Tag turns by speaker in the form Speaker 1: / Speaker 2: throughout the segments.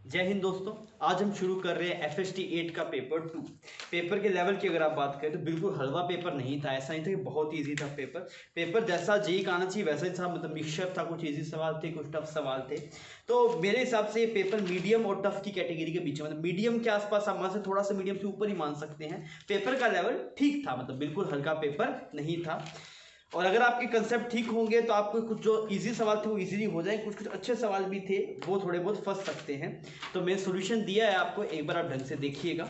Speaker 1: जय हिंद दोस्तों। आज हम शुरू कर रहे हैं FST 8 का पेपर 2। पेपर के लेवल की अगर आप बात करें तो बिल्कुल हलवा पेपर नहीं था। ऐसा नहीं था कि बहुत इजी था पेपर जैसा जेईई का आना चाहिए वैसा ही था। मतलब मिक्सचर था, कुछ इजी सवाल थे, कुछ टफ सवाल थे। तो मेरे हिसाब से ये पेपर मीडियम और टफ की कैटेगरी के बीच में, मतलब मीडियम के आसपास आप मान से थोड़ा सा मीडियम से ऊपर ही मान सकते हैं। पेपर का लेवल ठीक था, मतलब बिल्कुल हल्का पेपर नहीं था। और अगर आपके कंसेप्ट ठीक होंगे तो आपको कुछ जो इजी सवाल थे वो इजीली हो जाए, कुछ कुछ अच्छे सवाल भी थे वो थोड़े बहुत फंस सकते हैं। तो मैं सॉल्यूशन दिया है आपको, एक बार आप ढंग से देखिएगा।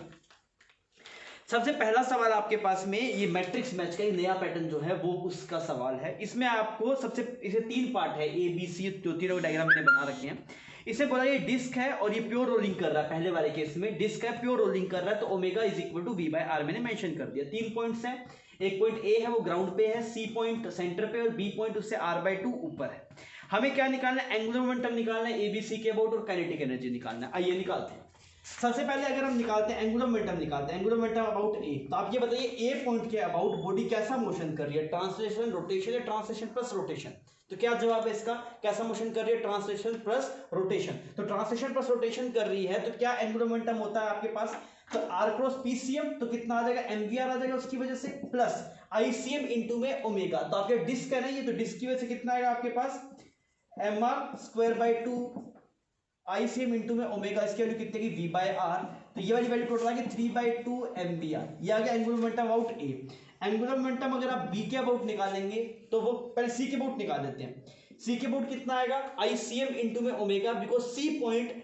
Speaker 1: सबसे पहला सवाल आपके पास में ये मैट्रिक्स मैच का नया पैटर्न जो है वो उसका सवाल है। इसमें आपको सबसे इसे 3 पार्ट है, ए बी सी, जो तीनों डायग्राम मैंने बना रखे हैं। इसे बोला ये डिस्क है और ये प्योर रोलिंग कर रहा है। पहले वाले केस में डिस्क है, प्योर रोलिंग कर रहा है, तो omega is equal to v by r मैंने मेंशन कर दिया। 3 पॉइंट्स हैं, एक पॉइंट ए है वो ग्राउंड पे है, सी पॉइंट सेंटर पे और बी पॉइंट उससे r/2 ऊपर है। हमें क्या निकालना है? एंगुलर मोमेंटम निकालना है, एबीसी के अबाउट, और काइनेटिक एनर्जी निकालना है। आइए निकालते हैं। सबसे पहले अगर हम निकालते हैं एंगुलर मोमेंटम, निकालते हैं एंगुलर मोमेंटम अबाउट ए। तो आप ये बताइए ए पॉइंट के अबाउट बॉडी कैसा मोशन कर रही है? ट्रांसलेशन, रोटेशन या ट्रांसलेशन प्लस रोटेशन? तो क्या जवाब है इसका? कैसा मोशन कर रही है? Translation plus rotation. तो ट्रांसलेशन प्लस रोटेशन कर रही है तो क्या एंगुलर मोमेंटम होता है आपके पास? तो आर क्रॉस पीसीएम, तो कितना आ जाएगा? एमवीआर आ जाएगा उसकी वजह से, प्लस आईसीएम इंटू में ओमेगा। तो आपके डिस्क है ना ये, तो डिस्क की वजह से कितना आएगा आपके पास? mr²/2 आईसीएम इंटू में ओमेगा। इसकी वैल्यू कितने की? v/r। तो ये वाली वैल्यू टोटल आ गई 3/2 mvr। ये आ गया angular momentum about A. Angular momentum अगर आप बी के अबाउट निकालेंगे तो वो पहले सी के अबाउट निकाल देते हैं। सी के अबाउट कितना आएगा? आईसीएम इंटू में omega, because C point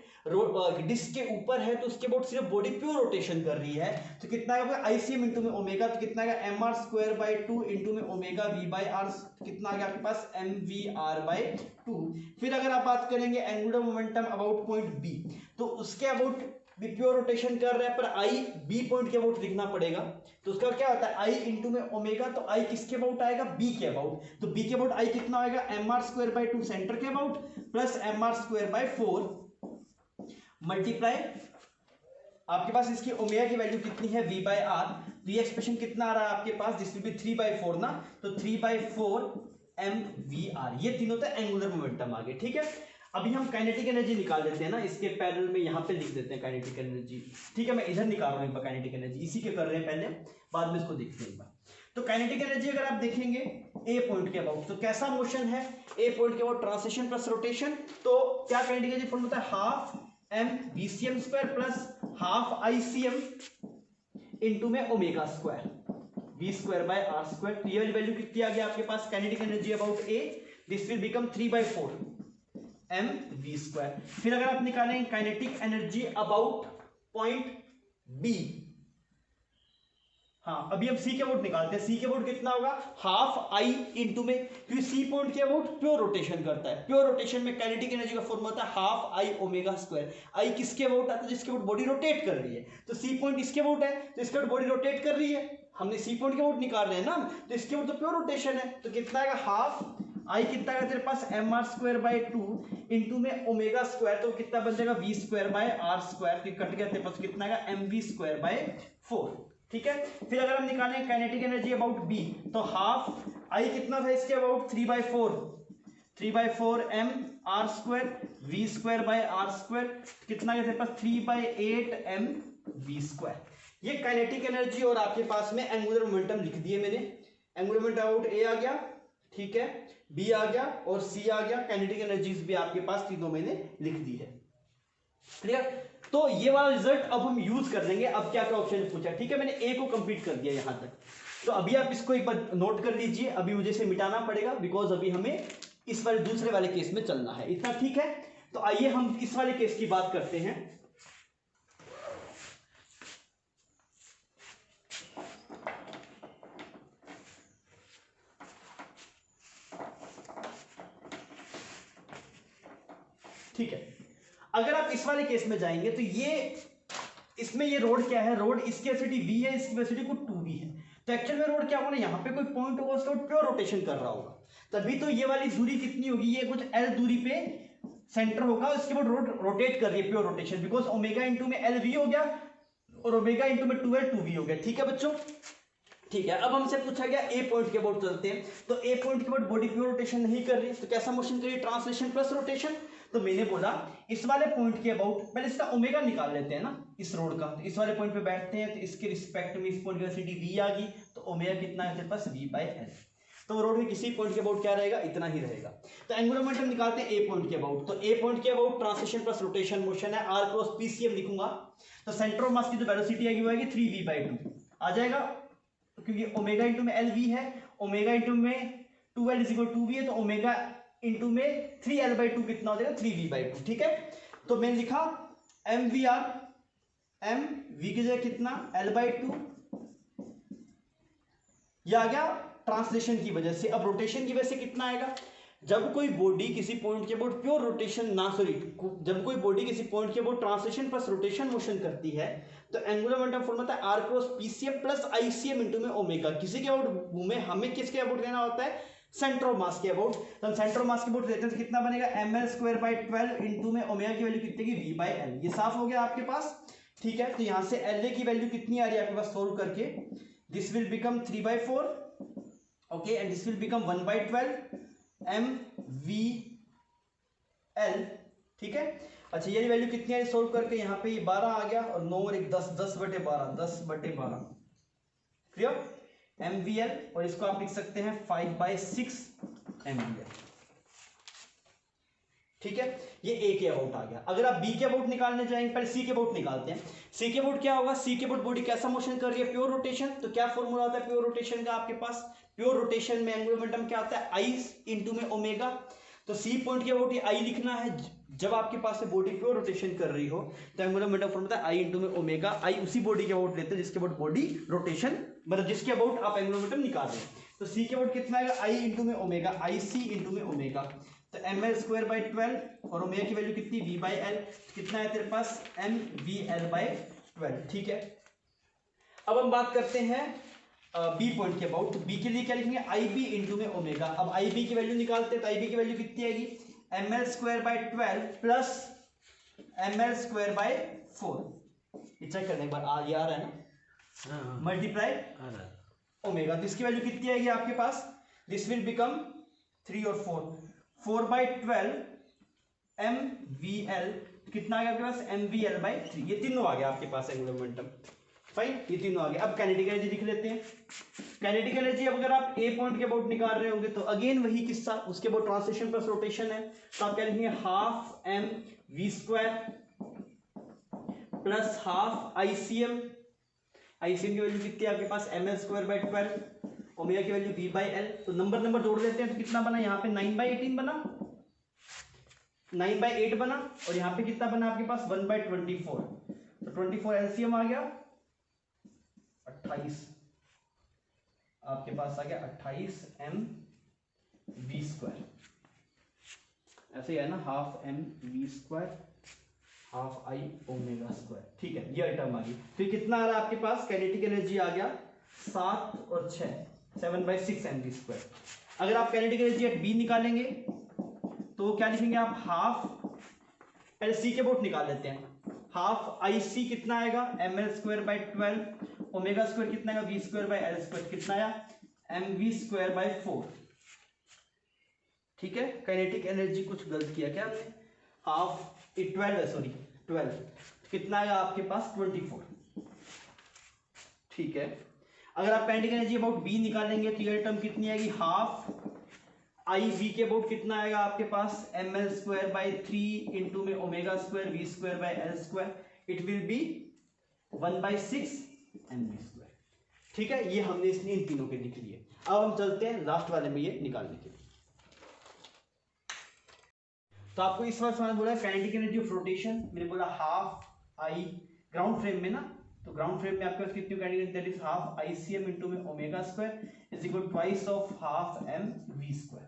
Speaker 1: disc के ऊपर है तो उसके अबाउट सिर्फ बॉडी प्योर रोटेशन कर रही है। तो कितना आएगा? आईसीएम इंटू में ओमेगा, तो कितना आएगा? mr²/2 इंटू में ओमेगा v/r। कितना आ गया आपके पास? mvr/2। फिर अगर आप बात करेंगे angular momentum about point B, तो उसके अबाउट भी प्योर रोटेशन कर रहा है पर आई बी पॉइंट के अबाउट लिखना पड़ेगा। तो उसका क्या होता है? आई इंटू में ओमेगा, तो आई किसके अबाउट आएगा? बी के अबाउट। तो बी के अबाउट आई कितना आएगा? mr²/2 सेंटर के अबाउट प्लस mr²/4 मल्टीप्लाई आपके पास इसकी ओमेगा की वैल्यू कितनी है? v/r। तो ये एक्सप्रेशन कितना आ रहा है आपके पास? दिस विल बी 3/4 ना, तो 3/4 mvr। ये तीनों तो एंगुलर मोमेंटम आ गए। ठीक है, अभी हम काइनेटिक एनर्जी निकाल देते हैं ना, इसके पैरेलल में यहां पे लिख देते हैं काइनेटिक एनर्जी। ठीक है, मैं इधर निकाल रहा हूं काइनेटिक एनर्जी, इसी के कर रहे हैं पहले, बाद में इसको देखते हैं एक बार। तो काइनेटिक एनर्जी अगर आप देखेंगे ए पॉइंट के अबाउट, तो कैसा मोशन है? ए पॉइंट के अबाउट ट्रांसलेशन प्लस रोटेशन। तो क्या काइनेटिक एनर्जी फॉर्म होता है? Half m vcm² plus half ICM into में ओमेगा स्क्वायर, v²/r²। तो ये वाली वैल्यू कितनी आ गया आपके पास? Kinetic energy about A, this will become 3/4 mv²। फिर अगर आप निकालेंगे kinetic energy about point B, हाँ अभी हम सी के अबाउट निकालते हैं। सी के अबाउट कितना होगा? हाफ आई इंटू में, क्योंकि सी पॉइंट के अबाउट प्योर रोटेशन करता है। प्योर रोटेशन में काइनेटिक एनर्जी का फॉर्मूला होता है हाफ आई ओमेगा स्क्वायर। आई किसके अबाउट आता है? जिसके अबाउट बॉडी रोटेट कर रही है। तो सी पॉइंट इसके अबाउट है, तो इसके अबाउट बॉडी रोटेट कर रही है। हमने सी पॉइंट के अबाउट निकाल रहे हैं ना, तो इसके अबाउट तो प्योर रोटेशन है। तो कितना आएगा? हाफ आई कितना आएगा तेरे पास? mr²/2 इंटू में ओमेगा स्क्वायर, तो कितना बन जाएगा? v²/r²। कट गया तेरे पास, कितना आएगा? mv²/4। ठीक है, फिर अगर हम निकालें काइनेटिक एनर्जी अबाउट बी, तो हाफ आई कितना था इसके अबाउट? 3/4 mr², v²/r²। कितना गया तेरे पास? 3/8 mv²। ये काइनेटिक एनर्जी और आपके पास में एंगुलर मोमेंटम लिख दिए मैंने। एंगुलर मोमेंटम अबाउट ए आ गया, ठीक है, बी आ गया और सी आ गया। काइनेटिक एनर्जीज भी आपके पास तीनों मैंने लिख दी है। क्लियर? तो ये वाला रिजल्ट अब हम यूज कर लेंगे। अब क्या क्या ऑप्शन पूछा? ठीक है, मैंने ए को कंप्लीट कर दिया यहां तक। तो अभी आप इसको एक बार नोट कर लीजिए, अभी मुझे इसे मिटाना पड़ेगा बिकॉज अभी हमें इस वाले दूसरे वाले केस में चलना है। इतना ठीक है? तो आइए हम इस वाले केस की बात करते हैं। ठीक है, अगर आप इस वाले केस में जाएंगे तो ये इसमें ये रोड क्या है? रोड इसकी वेलोसिटी v है, इसकी वेलोसिटी को 2v है। तो एक्चुअल में रोड क्या होगा ना, यहाँ पे कोई पॉइंट होगा, उसका प्योर रोटेशन कर रहा होगा, तभी तो ये वाली दूरी कितनी होगी? ये कुछ l दूरी पे सेंटर होगा, इसके बाद रोड रोटेट कर रही है, pure rotation, because omega into में lv हो गया और ओमेगा इंटू में 2l 2v हो गया। ठीक है बच्चों? ठीक है, अब हमसे पूछा गया ए पॉइंट के अबाउट चलते हैं। तो ए पॉइंट के अबाउट बॉडी प्योर रोटेशन नहीं कर रही, तो कैसा मोशन कर रही है? Translation plus rotation. तो मैंने बोला इस वाले पॉइंट के अबाउट पहले इसका ओमेगा निकाल लेते हैं ना, इस रोड का। तो इस वाले पॉइंट पे बैठते हैं, तो इसके रिस्पेक्ट में इस पॉइंट की वेलोसिटी v आ गई, तो ओमेगा कितना है तेरे पास v/l। तो रोड में किसी पॉइंट के अबाउट क्या रहेगा, इतना ही रहेगा। तो एंगुलर मोमेंटम निकालते हैं ए पॉइंट के अबाउट। तो ए पॉइंट के about translation plus rotation motion है, r क्रॉस pcm लिखूंगा। तो सेंटर ऑफ मास की जो वेलोसिटी आएगी वो आएगी 3v/2 आ जाएगा, क्योंकि ओमेगा इंटू में एल वी है, ओमेगा इंटू में 2l इज इक्वल 2v है, तो ओमेगा इंटू में 3l/2 कितना हो जाएगा 3v/2। ठीक है, तो मैंने लिखा M V R, M V की जगह कितना l/2, यह आ गया ट्रांसलेशन की वजह से। अब रोटेशन की वजह से कितना आएगा, जब कोई बॉडी किसी पॉइंट के अबाउट प्योर रोटेशन ना सॉरी जब कोई बॉडी किसी पॉइंट के about translation plus rotation motion करती है, तो एंगुलर मोमेंटम फॉर्म होता है r cross pcm plus icm into में ओमेगा। किसी के अबाउट घूमे, हमें किसके अबाउट लेना होता है, सेंटर ऑफ मास के अबाउट। तो हम सेंटर ऑफ मास के अबाउट लेते हैं तो कितना बनेगा ml²/12 इंटू में ओमेगा की वैल्यू कितनी की v/l। ये साफ हो गया आपके पास। ठीक है, तो यहां से LA की वैल्यू कितनी आ रही है आपके पास सोल्व करके, this will become 3/4 okay, and this will become 1/12 mvl। ठीक है, अच्छा ये वैल्यू कितनी है सोल्व करके, यहाँ पे ये 12 आ गया और 9 और 1 10, 10/12 10/12 क्लियर mvl। और इसको आप लिख सकते हैं 5/6 mvl। ठीक है, ये ए के अबाउट आ गया। अगर आप बी के अबाउट निकालने जाएंगे, पहले सी के अबाउट निकालते हैं। सी के अबाउट क्या होगा, सी के अबाउट बॉडी कैसा मोशन कर रही है, प्योर रोटेशन। तो क्या फॉर्मूला होता है प्योर रोटेशन का आपके पास, प्योर रोटेशन में एंगुलर मोमेंटम क्या आता है आई इंटू में ओमेगा। तो सी पॉइंट के अबाउट आई लिखना है, जब आपके पास से बॉडी प्योर रोटेशन कर रही हो तो एंगुलर मोमेंटम फॉर्म होता है आई इंटू में ओमेगा। आई उसी बॉडी के अबाउट लेते हैं जिसके अबाउट बॉडी रोटेशन, मतलब जिसके अबाउट आप एंगुलर मोमेंटम निकाल रहे हैं। तो सी के अबाउट कितना आएगा, आई इंटू में ओमेगा, आई सी इंटू में ओमेगा। तो ml²/12 और ओमेगा की वैल्यू कितनी v/l, कितना है तेरे पास mvl/12। ठीक है, अब हम बात करते हैं बी पॉइंट के अबाउट। बी के लिए क्या लिखेंगे, IB इंटू में ओमेगा। अब IB की वैल्यू निकालते हैं, तो IB की वैल्यू कितनी आएगी ml²/12 प्लस ml²/4। चेक करने एक बार आ रहा है ना, मल्टीप्लाई ओमेगा। तो इसकी वैल्यू कितनी आएगी आपके पास, दिस विल बिकम 3 और 4/12 mvl। कितना आ गया आपके पास mvl/3। ये तीनों आ गया आपके पास एंगुलर मोमेंटम। फाइन, ये तीनों आ गए। अब काइनेटिक एनर्जी लिख लेते हैं। काइनेटिक एनर्जी अब अगर आप ए पॉइंट के अबाउट निकाल रहे होंगे तो अगेन वही किस्सा, उसके अबाउट ट्रांसलेशन प्लस रोटेशन है। तो आप क्या लिखेंगे, half mv² plus half ICM। ICM की वैल्यू कितनी है आपके पास ml²/12, ओमेगा की वैल्यू v/l। तो नंबर जोड़ लेते हैं, तो कितना बना यहाँ पे 9/18 बना, 9/8 बना, और यहाँ पे कितना बना आपके पास 1/24। तो 24 LCM आ गया 28, आपके पास आ गया 28 mv²। ऐसे ही है ना, हाफ mv² हाफ I ओमेगा²। ठीक है, ये टर्म आ गई। फिर कितना आ रहा है आपके पास, काइनेटिक एनर्जी आ गया 7 और 6 7/6 mv²। अगर आप काइनेटिक एनर्जी एट बी निकालेंगे तो क्या लिखेंगे आप, हाफ, पहले सी के अबाउट निकाल लेते हैं। हाफ IC कितना आएगा ml²/12, ओमेगा² कितना आएगा v²/l², कितना आया mv²/4। ठीक है, काइनेटिक एनर्जी कुछ गलत किया क्या हमने, हाफ 12 कितना आएगा आपके पास 24। ठीक है, अगर आप काइनेटिक एनर्जी अबाउट बी निकालेंगे तो ये टर्म कितनी आएगी, हाफ IB के अबाउट कितना आएगा आपके पास ml²/3 इंटू में ओमेगा² v²/l², it will be 1/6 mv²। ठीक है, ये हमने इसलिए इन तीनों के लिख लिए। अब हम चलते हैं लास्ट वाले में ये निकालने के लिए। तो आपको इस बार समझ बोला काइनेटिक एनर्जी ऑफ रोटेशन, मैंने बोला हाफ I ग्राउंड फ्रेम में ना, तो ग्राउंड फ्रेम में आपके पास कितनी kinetic energy, that is half ICM into में ओमेगा² is equal twice of half mv²।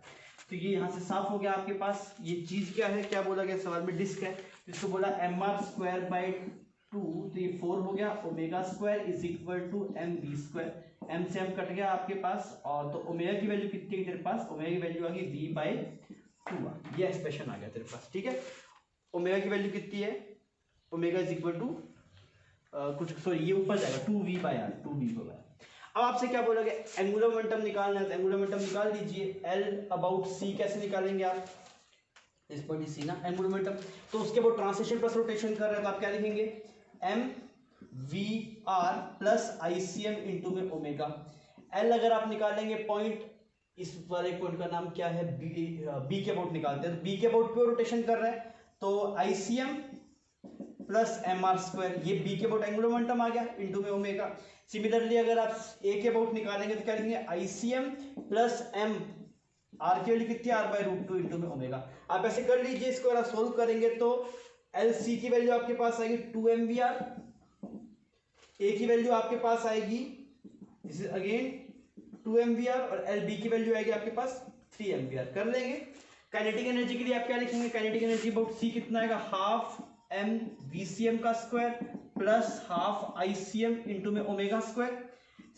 Speaker 1: तो ये यहां से साफ हो गया आपके पास। ये चीज क्या है, क्या बोला गया सवाल में, डिस्क है, इसको बोला mr²/2, तो ये 4 हो गया, ओमेगा² is equal to mv², m से m कट गया आपके पास, और तो ओमेगा की वैल्यू कितनी है तेरे पास, ओमेगा की वैल्यू आ गई v/2, ये एक्सप्रेशन आ गया तेरे पास। ठीक है, ओमेगा की वैल्यू कितनी है, ओमेगा इज इक्वल टू कुछ सॉरी ये ऊपर जाएगा 2v/r 2v/r। अब आपसे क्या बोला गया, एंगुलर मोमेंटम निकालना है, तो एंगुलर मोमेंटम निकाल लीजिए। L अबाउट C कैसे निकालेंगे आप, इस पॉइंट सी ना एंगुलर मोमेंटम, तो उसके वो ट्रांसलेशन प्लस रोटेशन कर रहे हैं, तो आप क्या लिखेंगे M V R plus I C M into में ओमेगा। एल अगर आप निकालेंगे पॉइंट, इस वाले पॉइंट का नाम क्या है, बी के अबाउट निकालते हैं, तो बी के अबाउट पे रोटेशन कर रहे हैं, तो I C M plus M R square, ये बी के अबाउट एंगुलर मोमेंटम आ गया इंटू में ओमेगा। सिमिलरली अगर आप ए के अबाउट निकालेंगे तो क्या लिखेंगे I C M plus M, R की वैल्यू कितनी, आर बाई रूट 2 इंटू में ओमेगा। आप ऐसे कर लीजिए, इसको अगर सोल्व करेंगे तो एल सी की वैल्यू आपके पास आएगी 2 एम वी आर, ए की वैल्यू आपके पास आएगी this is again 2 M V R, और एल बी की वैल्यू आएगी आपके पास 3 एम वी आर। कर लेंगे। काइनेटिक एनर्जी के लिए आप क्या लिखेंगे, काइनेटिक एनर्जी अबाउट सी कितना आएगा, half M V C M का square plus half I C M into में ओमेगा स्क्वायर।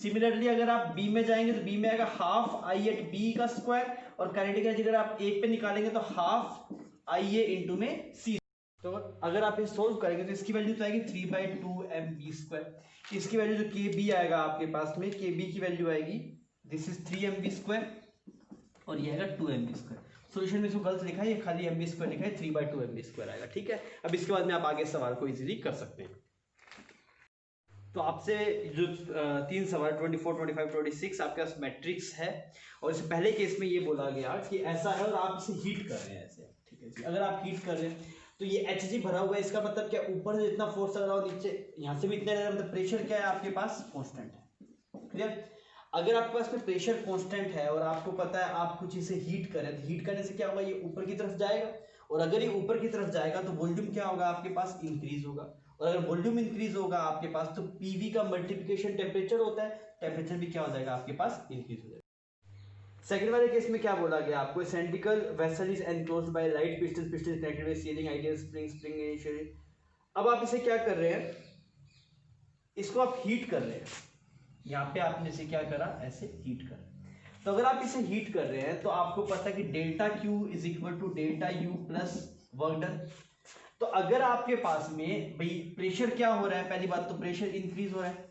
Speaker 1: सिमिलरली अगर आप बी में जाएंगे तो बी में आएगा हाफ आई एट बी का स्क्वायर, और काइनेटिक एनर्जी अगर आप ए पे निकालेंगे तो हाफ आई ए इंटू में सी। तो अगर आप ये सोल्व करेंगे तो इसकी वैल्यू तो आएगी 3/2 एम बी स्क्वायर। इसकी वैल्यू जो के बी आएगा आपके पास में, के बी की वैल्यू आएगी this is 3 M B square, और ये आएगा 2 एम बी स्क्वायर। सोल्यूशन में इसको गलत लिखा है, ये खाली एम बी स्क्वायर लिखा है, 3/2 एम बी स्क्वायर आएगा। ठीक है, अब इसके बाद में आप आगे सवाल को इजीली कर सकते हैं। तो आपसे जो 3 सवाल 24, 25, 26 आपके पास मैट्रिक्स है, और इससे पहले केस में ये बोला गया कि ऐसा है और आप इसे हीट कर रहे हैं ऐसे। ठीक है जी, अगर आप हीट कर रहे हैं तो ये एच जी भरा हुआ है, इसका मतलब क्या, ऊपर से जितना फोर्स लग रहा हो नीचे यहाँ से भी इतना मतलब प्रेशर क्या है आपके पास कांस्टेंट है। क्लियर। अगर आपके पास में प्रेशर कांस्टेंट है और आपको पता है आप कुछ इसे हीट करें, तो हीट करने से क्या होगा, ये ऊपर की तरफ जाएगा, और अगर ये ऊपर की तरफ जाएगा तो वॉल्यूम क्या होगा आपके पास, इंक्रीज होगा, और अगर वॉल्यूम इंक्रीज होगा आपके पास तो पीवी का मल्टीप्लिकेशन टेम्परेचर होता है, टेम्परेचर भी क्या हो जाएगा आपके पास, इंक्रीज हो जाएगा। सेकंड वाले केस में क्या बोला गया आपको, सेंट्रिकल vessel is enclosed by light piston, piston is connected by ceiling ideal spring, spring initially. अब आप इसे क्या कर रहे हैं, इसको आप हीट कर रहे हैं, यहाँ पे आपने इसे क्या करा, ऐसे हीट कर। तो अगर आप इसे हीट कर रहे हैं तो आपको पता है कि delta Q is equal to delta U plus work done. तो अगर आपके पास में भाई प्रेशर क्या हो रहा है, पहली बात तो प्रेशर इंक्रीज हो रहा है,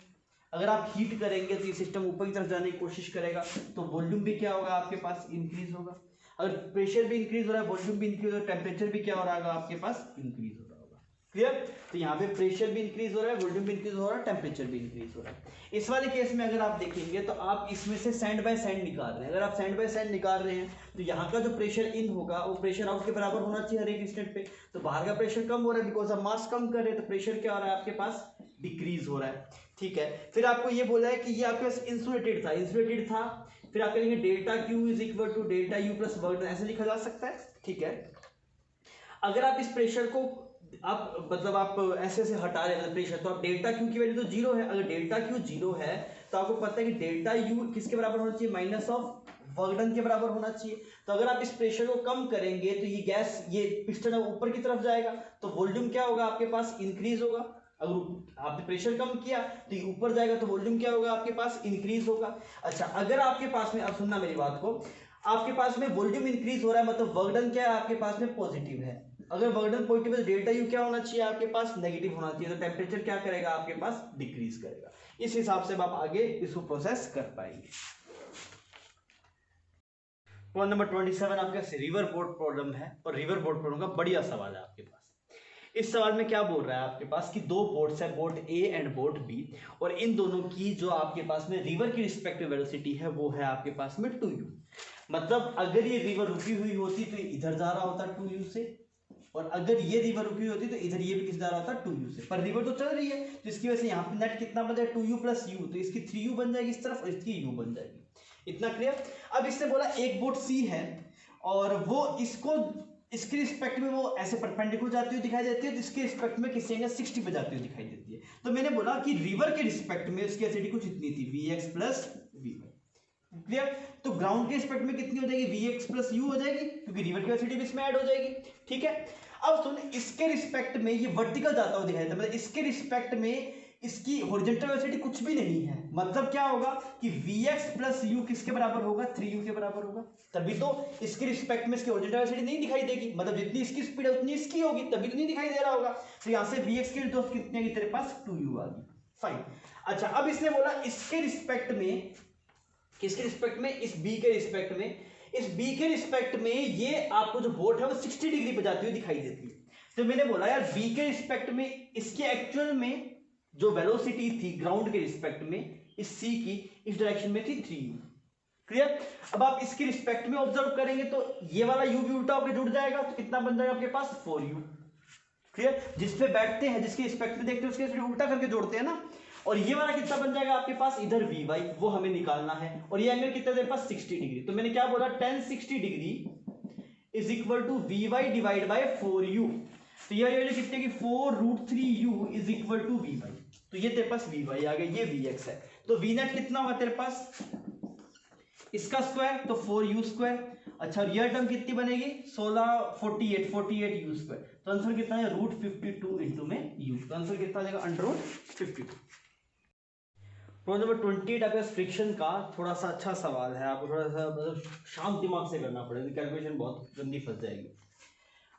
Speaker 1: अगर आप हीट करेंगे तो ये सिस्टम ऊपर की तरफ जाने की कोशिश करेगा, तो वॉल्यूम भी क्या होगा आपके पास, इंक्रीज होगा। अगर प्रेशर भी इंक्रीज हो रहा है, वॉल्यूम भी इंक्रीज हो रहा है, टेम्परेचर भी क्या हो रहा है आपके पास, इंक्रीज हो रहा होगा। क्लियर। तो यहाँ पे प्रेशर भी इंक्रीज हो रहा है, वॉल्यूम भी इंक्रीज हो रहा है, टेम्परेचर भी इंक्रीज हो रहा है। इस वाले केस में अगर आप देखेंगे तो आप इसमें से सैंड बाय सैंड निकाल रहे हैं, अगर आप सैंड बाय सैंड निकाल रहे हैं तो यहाँ का जो प्रेशर इन होगा वो प्रेशर आउट के बराबर होना चाहिए हर एक इंस्टेंट पे। तो बाहर का प्रेशर कम हो रहा है बिकॉज आप मास कम कर रहे हैं, तो प्रेशर क्या हो रहा है आपके पास, डिक्रीज हो रहा है। ठीक है, फिर आपको ये बोला है कि ये आपके पास इंसुलेटेड था, फिर आप कहेंगे delta Q is equal to delta U plus work done, ऐसे लिखा जा सकता है। ठीक है, अगर आप इस प्रेशर को आप मतलब आप ऐसे ऐसे हटा रहे हैं प्रेशर, तो आप डेल्टा क्यू की वैल्यू तो जीरो है, अगर डेल्टा क्यू जीरो है तो आपको पता है कि डेल्टा यू किसके बराबर होना चाहिए, माइनस ऑफ वर्क डन के बराबर होना चाहिए। तो अगर आप इस प्रेशर को कम करेंगे तो ये गैस, ये पिस्टन ऊपर की तरफ जाएगा, तो वॉल्यूम क्या होगा आपके पास, इंक्रीज होगा। अगर आपने प्रेशर कम किया तो ये ऊपर जाएगा, तो वॉल्यूम क्या होगा आपके पास, इंक्रीज होगा। अच्छा, अगर आपके पास में, अब सुनना मेरी बात को, आपके पास में वॉल्यूम इंक्रीज हो रहा है मतलब वर्क डन क्या है आपके पास में, पॉजिटिव है। अगर वर्क डन पॉजिटिव है तो डेल्टा यू क्या होना चाहिए आपके पास, नेगेटिव होना चाहिए, तो टेम्परेचर क्या करेगा आपके पास, डिक्रीज करेगा। इस हिसाब से आप आगे इसको प्रोसेस कर पाएंगे। पॉइंट नंबर 27 आपका रिवर बोट प्रॉब्लम है, और रिवर बोट प्रॉब्लम का बढ़िया सवाल है आपके पास। इस सवाल में क्या बोल रहा है आपके पास कि दो बोट्स है, boat A and boat B, और इन दोनों की जो आपके पास में रिवर की रिस्पेक्टिव वेलोसिटी है वो है आपके पास में 2u। मतलब अगर ये रिवर रुकी हुई होती तो इधर जा रहा होता 2u से, और अगर ये रिवर रुकी हुई होती तो इधर ये भी किस जा रहा होता 2u से, पर रिवर तो चल रही है, तो इसकी वजह से यहाँ पे नेट कितना बन जाएगा, 2u प्लस u, तो इसकी 3u बन जाएगी इस तरफ और इसकी u बन जाएगी। इतना क्लियर। अब इससे बोला एक बोट सी है और वो इसको, इसके रिस्पेक्ट में वो ऐसे परपेंडिकुलर जाती हुई दिखाई देती है, तो इसके रिस्पेक्ट में किसी एंगल 60 पे जाती हुई दिखाई देती है। तो मैंने बोला कि रिवर के रिस्पेक्ट में उसकी एसिडिटी कुछ इतनी थी, Vx प्लस Vy। क्लियर। तो ग्राउंड के रिस्पेक्ट में कितनी हो जाएगी, Vx प्लस U हो जाएगी, क्योंकि रिवर की एसिडिटी भी इसमें ऐड हो जाएगी। ठीक है, अब सुन, इसके रिस्पेक्ट में ये वर्टिकल जाता हुआ दिखाई देता है, मतलब इसके रिस्पेक्ट में इसकी हॉरिजॉन्टल वेलोसिटी कुछ भी नहीं है, मतलब क्या होगा कि Vx प्लस U किसके बराबर होगा, 3u के बराबर होगा। तभी तो इसके रिस्पेक्ट में इसकी हॉरिजॉन्टल वेलोसिटी नहीं दिखाई देगी, मतलब जितनी इसकी स्पीड है उतनी इसकी होगी, तभी तो नहीं दिखाई दे रहा होगा। तो यहाँ से Vx की दोस्त कितनी आएगी तेरे पास, 2u आ गई। फाइन। अच्छा, अब इसने बोला इसके रिस्पेक्ट में, किसके रिस्पेक्ट में, इस b के रिस्पेक्ट में इस बी के रिस्पेक्ट में ये आपको जो बोट है वो 60 डिग्री पे जाती हुई दिखाई देती है। तो मैंने बोला यार बी के रिस्पेक्ट में इसके एक्चुअल में जो वेलोसिटी थी ग्राउंड के रिस्पेक्ट में इस सी की इस डायरेक्शन में थी 3u। क्लियर। अब आप इसके रिस्पेक्ट में ऑब्जर्व करेंगे तो ये वाला u भी उल्टा होकर जुड़ जाएगा, तो कितना बन जाएगा आपके पास 4u। क्लियर। जिस पे बैठते हैं जिसके रिस्पेक्ट में देखते हैं उसके उल्टा करके जोड़ते हैं ना। और ये वाला कितना बन जाएगा आपके पास इधर vy, वो हमें निकालना है। और ये एंगल कितना देर पास 60 डिग्री। तो मैंने क्या बोला tan 60 degree is equal to vy divide by 4u। तो ये वैल्यू कितने की 4√3u is equal to vy। तो ये तेरे पास vy आ गया, ये vx है। तो v नेट कितना होगा तेरे पास इसका स्क्वायर तो 4u स्क्वायर। अच्छा ये टर्म कितनी बनेगी 48 u स्क्वायर। तो आंसर कितना है √52 इंटू में u। तो आंसर कितना आ जाएगा √52। प्रॉब्लम नंबर 28 आपके फ्रिक्शन का थोड़ा सा अच्छा सवाल है, आपको थोड़ा सा मतलब शांत दिमाग से करना पड़ेगा, कैलकुलेशन बहुत गंदी फंस जाएगी।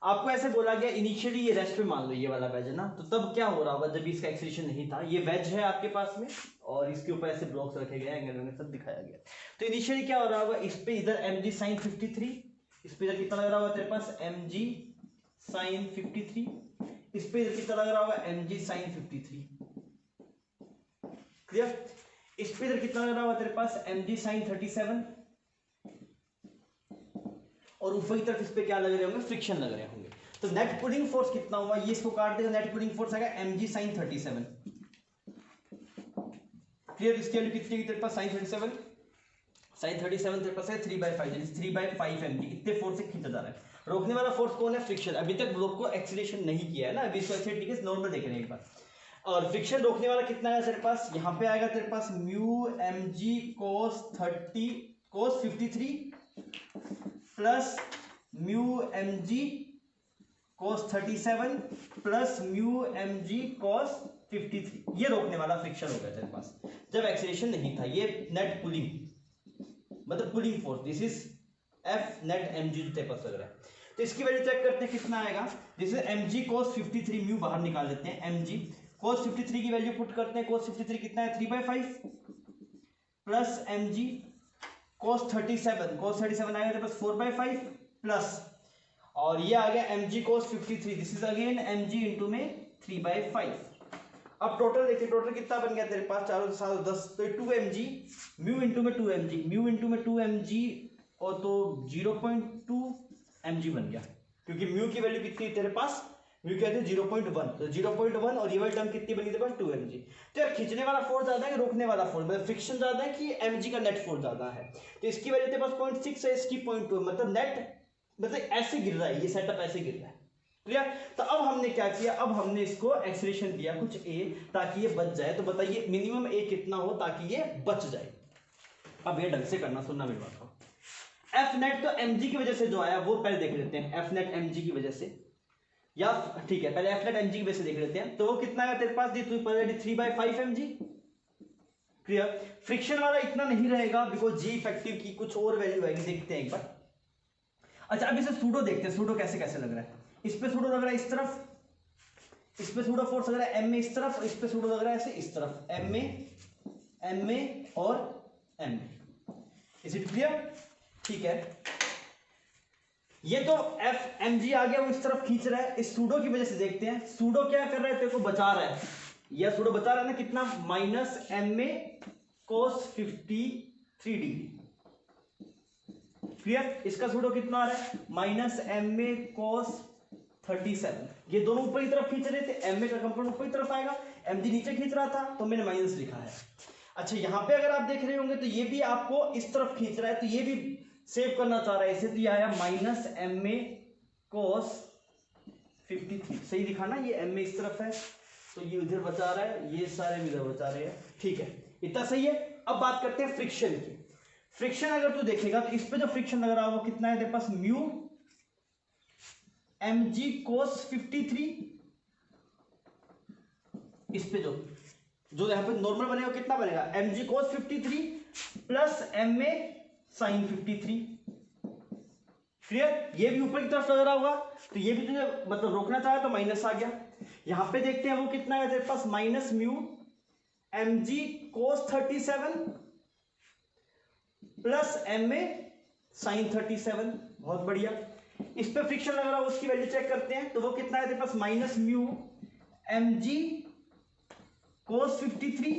Speaker 1: आपको ऐसे बोला गया इनिशियली ये रेस्ट पे मान लो ये वाला वेज है ना, तो तब क्या हो रहा होगा जब इसका एक्सेलरेशन नहीं था। ये वेज है आपके पास में और इसके ऊपर ऐसे ब्लॉक्स रखे गए एंगल में सब दिखाया गया। तो इनिशियली क्या हो रहा होगा इस पे इधर mg sin 53, इस पे इधर कितना लग रहा होगा तेरे पास mg sin 53, इस पे इधर कितना लग रहा होगा mg sin 53। क्लियर। इस पे इधर कितना लग रहा होगा तेरे पास mg sin 37 और ऊपर की तरफ इस पे क्या लग रहे होंगे फ्रिक्शन लग रहे होंगे। तो नेट पुलिंग फोर्स कितना हुआ ये इसको काट देगा, नेट पुलिंग फोर्स आएगा mg sin 37। क्लियर। इसकी वैल्यू कितनी है तेरे पास sin 37 तेरे पास है 3/5 3/5 mg। इतने फोर्स से खींचा जा रहा है। रोकने वाला फोर्स कौन है फ्रिक्शन। अभी तक ब्लॉक को एक्सीलरेशन नहीं किया है ना, अभी इसको एक्सीलरेट नॉर्मल देख रहे हैं एक बार। और फ्रिक्शन रोकने वाला कितना है तेरे पास यहाँ पे आएगा तेरे पास mu mg cos 53 plus mu mg cos 37 plus mu mg cos 53। ये रोकने वाला फ्रिक्शन हो गया तेरे पास जब एक्सीलरेशन नहीं था। ये नेट पुलिंग मतलब pulling force, this is F net mg जो तेरे पास लग रहा है। तो इसकी वैल्यू चेक करते हैं कितना आएगा। This is mg cos 53, mu बाहर निकाल देते हैं, mg cos 53 की वैल्यू पुट करते हैं। cos 53 कितना है 3/5 प्लस mg cos 37 आएगा तेरे पास 4/5 प्लस और ये आ गया mg cos 53, this is again mg into में 3/5। अब टोटल देखिए टोटल कितना बन गया तेरे पास 4 7 10 तो 2mg म्यू इंटू में 2mg म्यू इंटू में 2mg और तो 0.2 mg बन गया क्योंकि म्यू की वैल्यू कितनी है तेरे पास म्यू क्या है 0.1 तो 0.1 और ये वाली टर्म कितनी बनी तेरे पास 2mg। तो यार खींचने वाला फोर्स ज्यादा है कि रोकने वाला फोर्स मतलब फ्रिक्शन ज्यादा है कि mg का नेट फोर्स ज्यादा है। तो इसकी वैल्यू तेरे पास 0.6 है इसकी 0.2 मतलब नेट मतलब ऐसे गिर रहा है, ये सेटअप ऐसे गिर रहा है। क्लियर। तो अब हमने क्या किया, अब हमने इसको एक्सीलरेशन दिया कुछ a ताकि ये बच जाए। तो बताइए मिनिमम a कितना हो ताकि ये बच जाए। अब ये ढंग से करना, सुनना मेरी बात को। एफ नेट तो mg की वजह से जो आया वो पहले देख लेते हैं। एफ नेट mg की वजह से या ठीक है पहले एफ नेट mg की वजह से देख लेते हैं। तो वो कितना है तेरे पास 3/5 mg। क्लियर। फ्रिक्शन वाला इतना नहीं रहेगा बिकॉज जी इफेक्टिव की कुछ और वैल्यू आएगी, देखते हैं एक बार। अच्छा अब इसे सूडो देखते हैं, सूडो कैसे कैसे लग रहा है। इस पे सूडो लग रहा है इस तरफ, इस पे सूडो फोर्स लग रहा है m में इस तरफ और इस पे सूडो लग रहा है ऐसे इस तरफ m में और m में। Is it clear. ठीक है ये तो एफ mg आ गया वो इस तरफ खींच रहा है। इस सूडो की वजह से देखते हैं सूडो क्या कर रहा है तेरे को बचा रहा है। यह सूडो बचा रहा है ना कितना -m में cos 53 डिग्री। क्लियर। इसका सूडो कितना आ रहा है -m में cos 37। ये दोनों ऊपर की तरफ खींच रहे थे, m में का कंपोनेंट ऊपर की तरफ आएगा, mg नीचे खींच रहा था तो मैंने माइनस लिखा है। अच्छा यहाँ पे अगर आप देख रहे होंगे तो ये भी आपको इस तरफ खींच रहा है तो ये भी सेव करना चाह रहा है इसे, तो ये आया -m में cos 53। सही दिखा ना, ये m में इस तरफ है तो ये उधर बचा रहा है, ये सारे इधर बचा रहे हैं। ठीक है इतना सही है। अब बात करते हैं फ्रिक्शन की। फ्रिक्शन अगर तू देखेगा तो इस पे जो फ्रिक्शन लग रहा है वो कितना है तेरे पास म्यू mg cos 53। इस पे जो यहाँ पे नॉर्मल बनेगा कितना बनेगा mg cos 53 plus ma sin 53। Clear. ये भी ऊपर की तरफ लग रहा होगा तो ये भी तुझे मतलब रोकना चाहे तो माइनस आ गया। यहां पे देखते हैं वो कितना है तेरे पास minus mu mg cos 37 plus ma sin 37, बहुत बढ़िया। इस पे फ्रिक्शन लग रहा है, उसकी वैल्यू चेक करते हैं, तो वो कितना है तेरे पास, माइनस म्यू mg cos 53,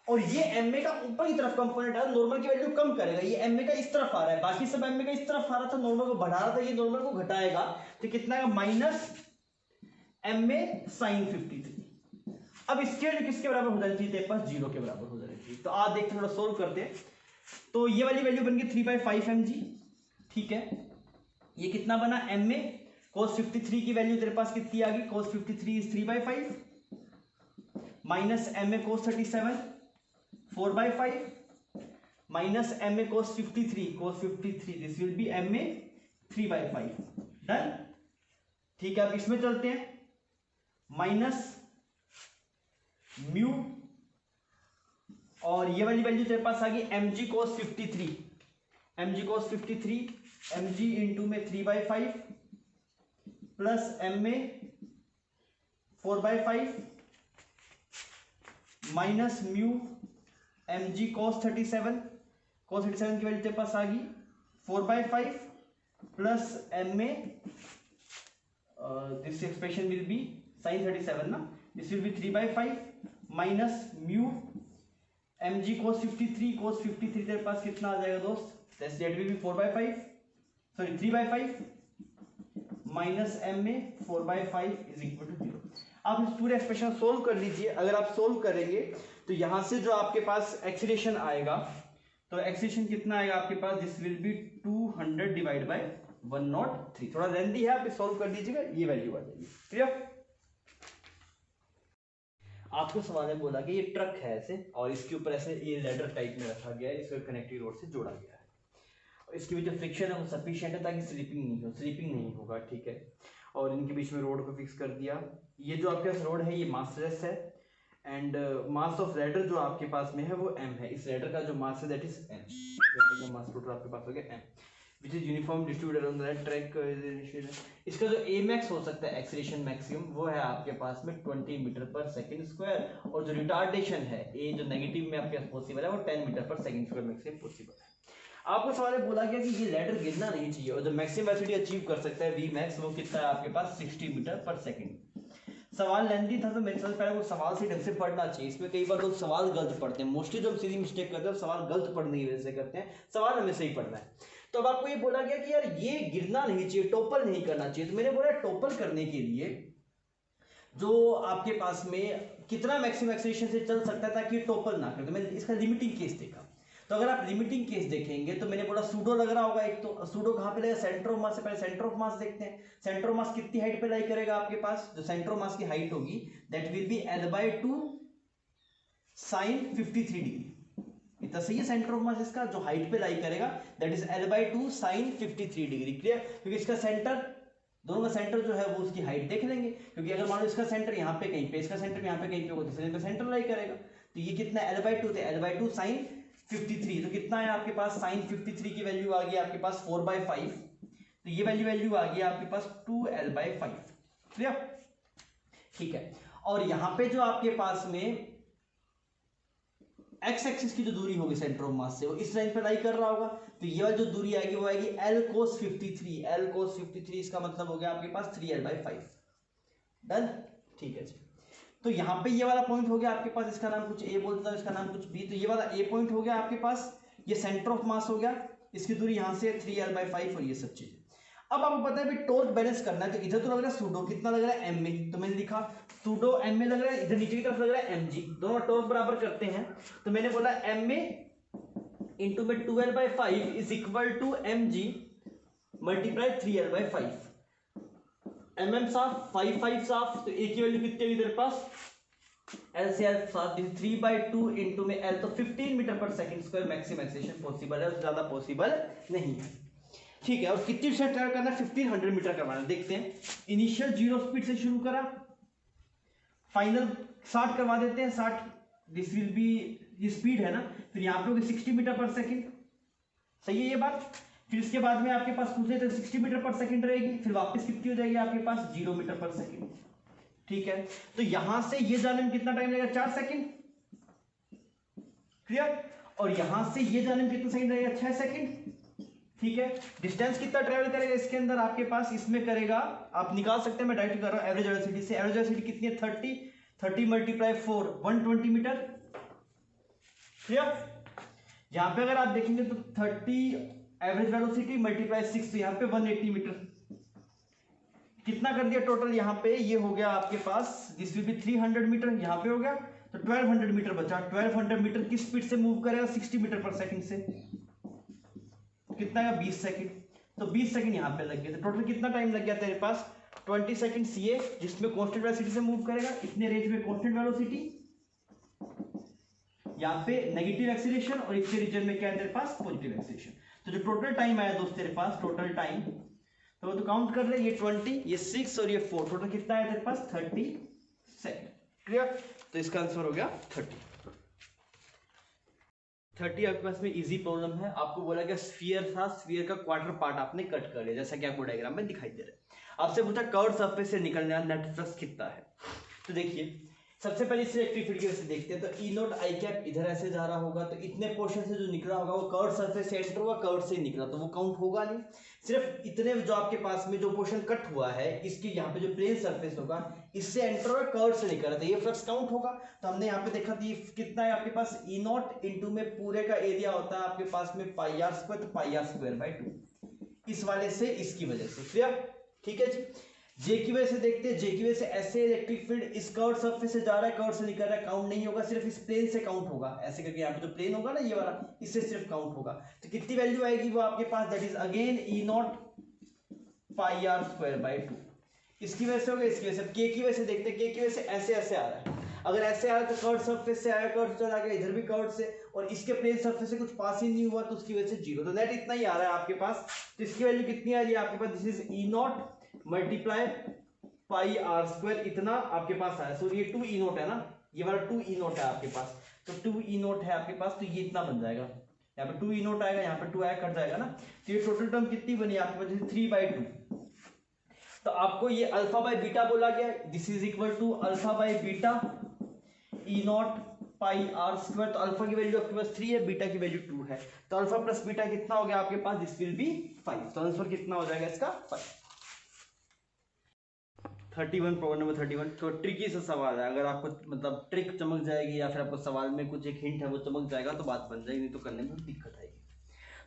Speaker 1: और ये ma का ऊपर की तरफ कंपोनेंट है, नॉर्मल की वैल्यू कम करेगा, ये ma का इस तरफ आ रहा है, बाकी सब ma का इस तरफ आ रहा था, नॉर्मल को बढ़ा रहा था, ये नॉर्मल को घटाएगा, तो कितना है, माइनस ma sin 53। अब इसकी वैल्यू किसके बराबर हो जानी चाहिए तेरे पास, 0 के बराबर हो जानी चाहिए। तो आज देखते थोड़ा सोल्व करते हैं। तो ये वाली वैल्यू बन गई 3/5 mg, ठीक है। ये कितना बना, ma cos 53 की वैल्यू तेरे पास कितनी आ गई, cos 53 is 3/5 minus ma cos 37 4/5 minus ma cos 53 this will B ma 3/5। Done, ठीक है। अब इसमें चलते हैं, माइनस म्यू, और ये वाली वैल्यू तेरे पास आ गई mg cos 53, mg इंटू में 3/5 plus ma 4/5 minus mu mg cos 37 की वैल्यू तेरे पास आ गई 4/5 plus ma, this expression will be sin 37 ना, this will be 3/5 minus mu mg cos 53 तेरे पास कितना आ जाएगा दोस्त, that will be 4/5, sorry 3/5 minus ma 4/5 is equal to 0। आप इस पूरे एक्सप्रेशन सोल्व कर लीजिए। अगर आप सोल्व करेंगे तो यहां से जो आपके पास एक्सीलरेशन आएगा, तो एक्सीलरेशन कितना आएगा आपके पास, this will be 200 divide by 103। थोड़ा लेंथी है, आप सोल्व कर दीजिएगा, ये वैल्यू आ जाएगी। क्लियर। आपको सवाल में बोला कि ये ट्रक है ऐसे, और इसके ऊपर ऐसे ये लैडर टाइप में रखा गया है, इसको कनेक्टिंग रोड से जोड़ा गया है, और इसके बीच जो फ्रिक्शन है वो सफिशिएंट है ताकि स्लिपिंग नहीं होगा, ठीक है। और इनके बीच में रोड को फिक्स कर दिया। ये जो आपके पास रोड है ये मासलेस है, एंड मास ऑफ लैडर जो आपके पास में है वो m है। इस लैडर का जो मास है दैट इज m, लैडर का मास टोटल आपके पास हो गया m, which is uniform distributed on the track. इसका जो a max हो सकता है, एक्सीलरेशन मैक्सिमम, वो है आपके पास में 20 मीटर पर सेकंड स्क्वायर, और जो रिटार्डेशन है a जो नेगेटिव में आपके पास पॉसिबल है वो 10 मीटर पर सेकंड स्क्वायर मैक्सिमम पॉसिबल है। आपको सवाल में बोला गया कि ये लैडर गिरना नहीं चाहिए, और जो मैक्सिमम वेलोसिटी अचीव कर सकता है v max, वो कितना है आपके पास 60 मीटर पर सेकंड। सवाल लेंथी था तो मेरे साथ पहले वो सवाल से ढंग से पढ़ना चाहिए। इसमें कई बार लोग सवाल गलत पढ़ते हैं, मोस्टली जो हम सीधी मिस्टेक करते हैं सवाल गलत पढ़ने की वजह से करते हैं, सवाल हमें सही पढ़ना है। तो अब आपको ये बोला गया कि यार ये गिरना नहीं चाहिए, टोपल नहीं करना चाहिए, तो मैंने बोला टोपल करने के लिए जो आपके पास में कितना मैक्सिमम एक्सीलरेशन से चल सकता है ताकि टोपल ना करे, तो मैंने इसका लिमिटिंग केस देखा। तो अगर आप लिमिटिंग केस देखेंगे तो मैंने बोला सूडो लग रहा होगा, एक तो सूडो कहां पे लगेगा, सेंटर ऑफ मास से। पहले सेंटर ऑफ मास देखते हैं, सेंटर ऑफ मास कितनी हाइट पे लाई करेगा आपके पास, जो सेंटर ऑफ मास की हाइट होगी that will B L/2 sin 53 degree. इतना सही है, सेंटर ऑफ मास इसका जो हाइट पे लाई करेगा that is L/2 sin 53 degree. Clear, क्योंकि इसका सेंटर, दोनों का सेंटर जो है वो उसकी हाइट देख लेंगे, क्योंकि अगर मान लो इसका सेंटर यहाँ पे कहीं पे, इसका सेंटर यहाँ पे कहीं पे होगा तो सेंटर लाई करेगा। तो ये कितना L/2 थे, L/2 sin 53, तो कितना है आपके पास, sin 53 की वैल्यू आ गई आपके पास 4/5, तो ये वैल्यू आ गई आपके पास 2L/5। क्लियर, ठीक है। और यहां पे जो आपके पास में एक्स एक्सिस की जो दूरी होगी सेंटर ऑफ मास से, वो इस लाइन पे लाई कर रहा होगा, तो ये वाली जो दूरी आएगी वो आएगी L cos 53। L cos 53 इसका मतलब हो गया आपके पास 3L/5। डन, ठीक है जी। तो यहाँ पे ये वाला पॉइंट हो गया आपके पास, इसका नाम कुछ A बोलता है, इसका नाम कुछ B, तो ये वाला A पॉइंट हो गया आपके पास, ये सेंटर ऑफ मास हो गया, इसकी दूरी यहाँ से 3L/5 और ये सब चीजें। अब आपको पता है भाई टॉर्क बैलेंस करना है, तो इधर तो लग रहा है सूडो, कितना लग रहा है ma, तो मैंने लिखा सूडो ma लग रहा है, इधर नीचे की तरफ लग रहा है mg, दोनों टॉर्क बराबर करते हैं, तो मैंने बोला ma इंटू में 2L/5 is equal to mg multiply 3L/5। mm साफ, 5 साफ, तो a की वैल्यू कितनी है इधर पास, L से L साफ, 3/2 इंटू में L, तो 15 मीटर पर second square maximum acceleration possible है, उससे ज्यादा पॉसिबल नहीं है। ठीक है, और कितनी स्पीड ट्रैवल करना है, 1500 मीटर करवाना। देखते हैं, इनिशियल 0 स्पीड से शुरू करा, फाइनल 60 करवा देते हैं, 60, दिस विल बी, ये स्पीड है ना, फिर यहाँ पे होगी 60 मीटर पर सेकंड, सही है ये बात। फिर इसके बाद में आपके पास पूछे तो 60 मीटर पर सेकंड रहेगी, फिर वापस कितनी हो जाएगी आपके पास 0 मीटर पर सेकंड। ठीक है, तो यहां से ये जाने में कितना टाइम लगेगा, 4 सेकंड। क्लियर, और यहां से ये जाने में कितना सेकंड लगेगा, 6 सेकंड। ठीक है। डिस्टेंस कितना ट्रेवल करेगा इसके अंदर आपके पास, इसमें करेगा, आप निकाल सकते हैं, मैं डायरेक्ट कर रहा हूं एवरेज वेलोसिटी से। एवरेज वेलोसिटी कितनी है 30 मल्टीप्लाई 4 120 मीटर। क्लियर। यहां पे अगर आप देखेंगे तो 30 एवरेज वेलोसिटी मल्टीप्लाई 6 तो यहाँ पे 180 मीटर। कितना कर दिया टोटल यहाँ पे, ये हो गया आपके पास, दिस विल बी 300 मीटर, यहाँ पे हो गया तो 1200 मीटर बचा। 1200 मीटर किस स्पीड से मूव करेगा, 60 मीटर पर सेकंड से। कितना है 20 सेकंड, तो 20 सेकंड यहाँ पे लग गए। तो टोटल कितना टाइम लग गया तेरे पास 20 सेकंड सीए, जिसमें कांस्टेंट वेलोसिटी से मूव करेगा, इतने रेंज में कांस्टेंट वेलोसिटी, यहाँ पे नेगेटिव एक्सीलरेशन, और इतने रीजन में क्या है तेरे पास पॉजिटिव एक्सीलरेशन। तो जो टोटल टाइम आया दोस्त तेरे पास, टोटल टाइम तो काउंट कर ले, ये 20, ये 6 और ये 4, टोटल कितना है तेरे पास 30 सेकंड। क्लियर। तो इसका आंसर हो गया 30 आपके पास में इजी प्रॉब्लम है। आपको बोला गया स्फीयर था, स्फीयर का क्वार्टर पार्ट आपने कट कर लिया, जैसा कि आपको डायग्राम में दिखाई दे रहा है। आपसे पूछा कर्व सरफेस से निकलने वाला नेट फ्लक्स कितना है। तो देखिए सबसे पहले इस इलेक्ट्रिक फील्ड की वजह से देखते हैं, तो ई नॉट आई कैप इधर ऐसे जा रहा होगा, तो इतने पोर्शन से जो निकला होगा वो कर्व सरफेस से एंटर हुआ, कर्व से ही निकला, तो वो काउंट होगा नहीं। सिर्फ इतने जो आपके पास में जो पोर्शन कट हुआ है, इसके यहाँ पे जो प्लेन सरफेस होगा इससे एंटर हुआ, कर्व से निकला, तो ये फ्लक्स काउंट होगा। तो हमने यहाँ पे देखा कि कितना है आपके पास, ई नॉट इंटू में पूरे का एरिया होता है आपके पास में पाई आर स्क्वायर, तो पाई आर स्क्वायर बाई 2, इस वाले से इसकी वजह से। क्लियर। ठीक है जी। जे की वजह से देखते हैं, जे की वजह से ऐसे इलेक्ट्रिक फील्ड इस कर्व सरफेस से जा रहा है, कर्व से निकल रहा है, काउंट नहीं होगा, सिर्फ इस प्लेन से काउंट होगा। ऐसे करके यहाँ पे जो प्लेन होगा ना ये वाला, इससे सिर्फ काउंट होगा। तो कितनी वैल्यू आएगी वो आपके पास, that is again e not pi are square by 2, इसकी वजह से होगा, इसकी वजह से। के की वजह से देखते हैं, के की वजह से ऐसे ऐसे आ रहा है, अगर ऐसे आ रहा है तो कर्व सरफेस से आया, कर्व चला गया, इधर भी कर्व से, और इसके प्लेन सरफेस से कुछ पास ही नहीं हुआ, तो उसकी वजह से 0, तो नेट इतना ही आ रहा है आपके पास। तो इसकी वैल्यू कितनी आ रही है आपके पास, this is e not multiply pi are square, इतना आपके पास आया। सो ये 2 ई नॉट है ना, ये वाला 2 ई नॉट है आपके पास, तो 2 ई नॉट है आपके पास, तो ये इतना बन जाएगा, यहाँ पे 2 ई नॉट आएगा, यहाँ पे 2 आया, कट जाएगा ना। तो ये टोटल टर्म कितनी बनी आपके पास, 3/2। तो आपको ये अल्फा बाय बीटा बोला गया, this is equal to alpha by beta E not pi are square. तो अल्फा की वैल्यू आपके पास 3 है, बीटा की वैल्यू 2 है, तो अल्फा प्लस बीटा कितना हो गया आपके पास, दिस विल बी 5। तो आंसर कितना हो जाएगा इसका 5। 31 प्रॉब्लम नंबर 31। तो ट्रिकी सा सवाल है, अगर आपको मतलब ट्रिक चमक जाएगी या फिर आपको सवाल में कुछ एक हिंट है वो चमक जाएगा तो बात बन जाएगी, नहीं तो करने में दिक्कत आएगी।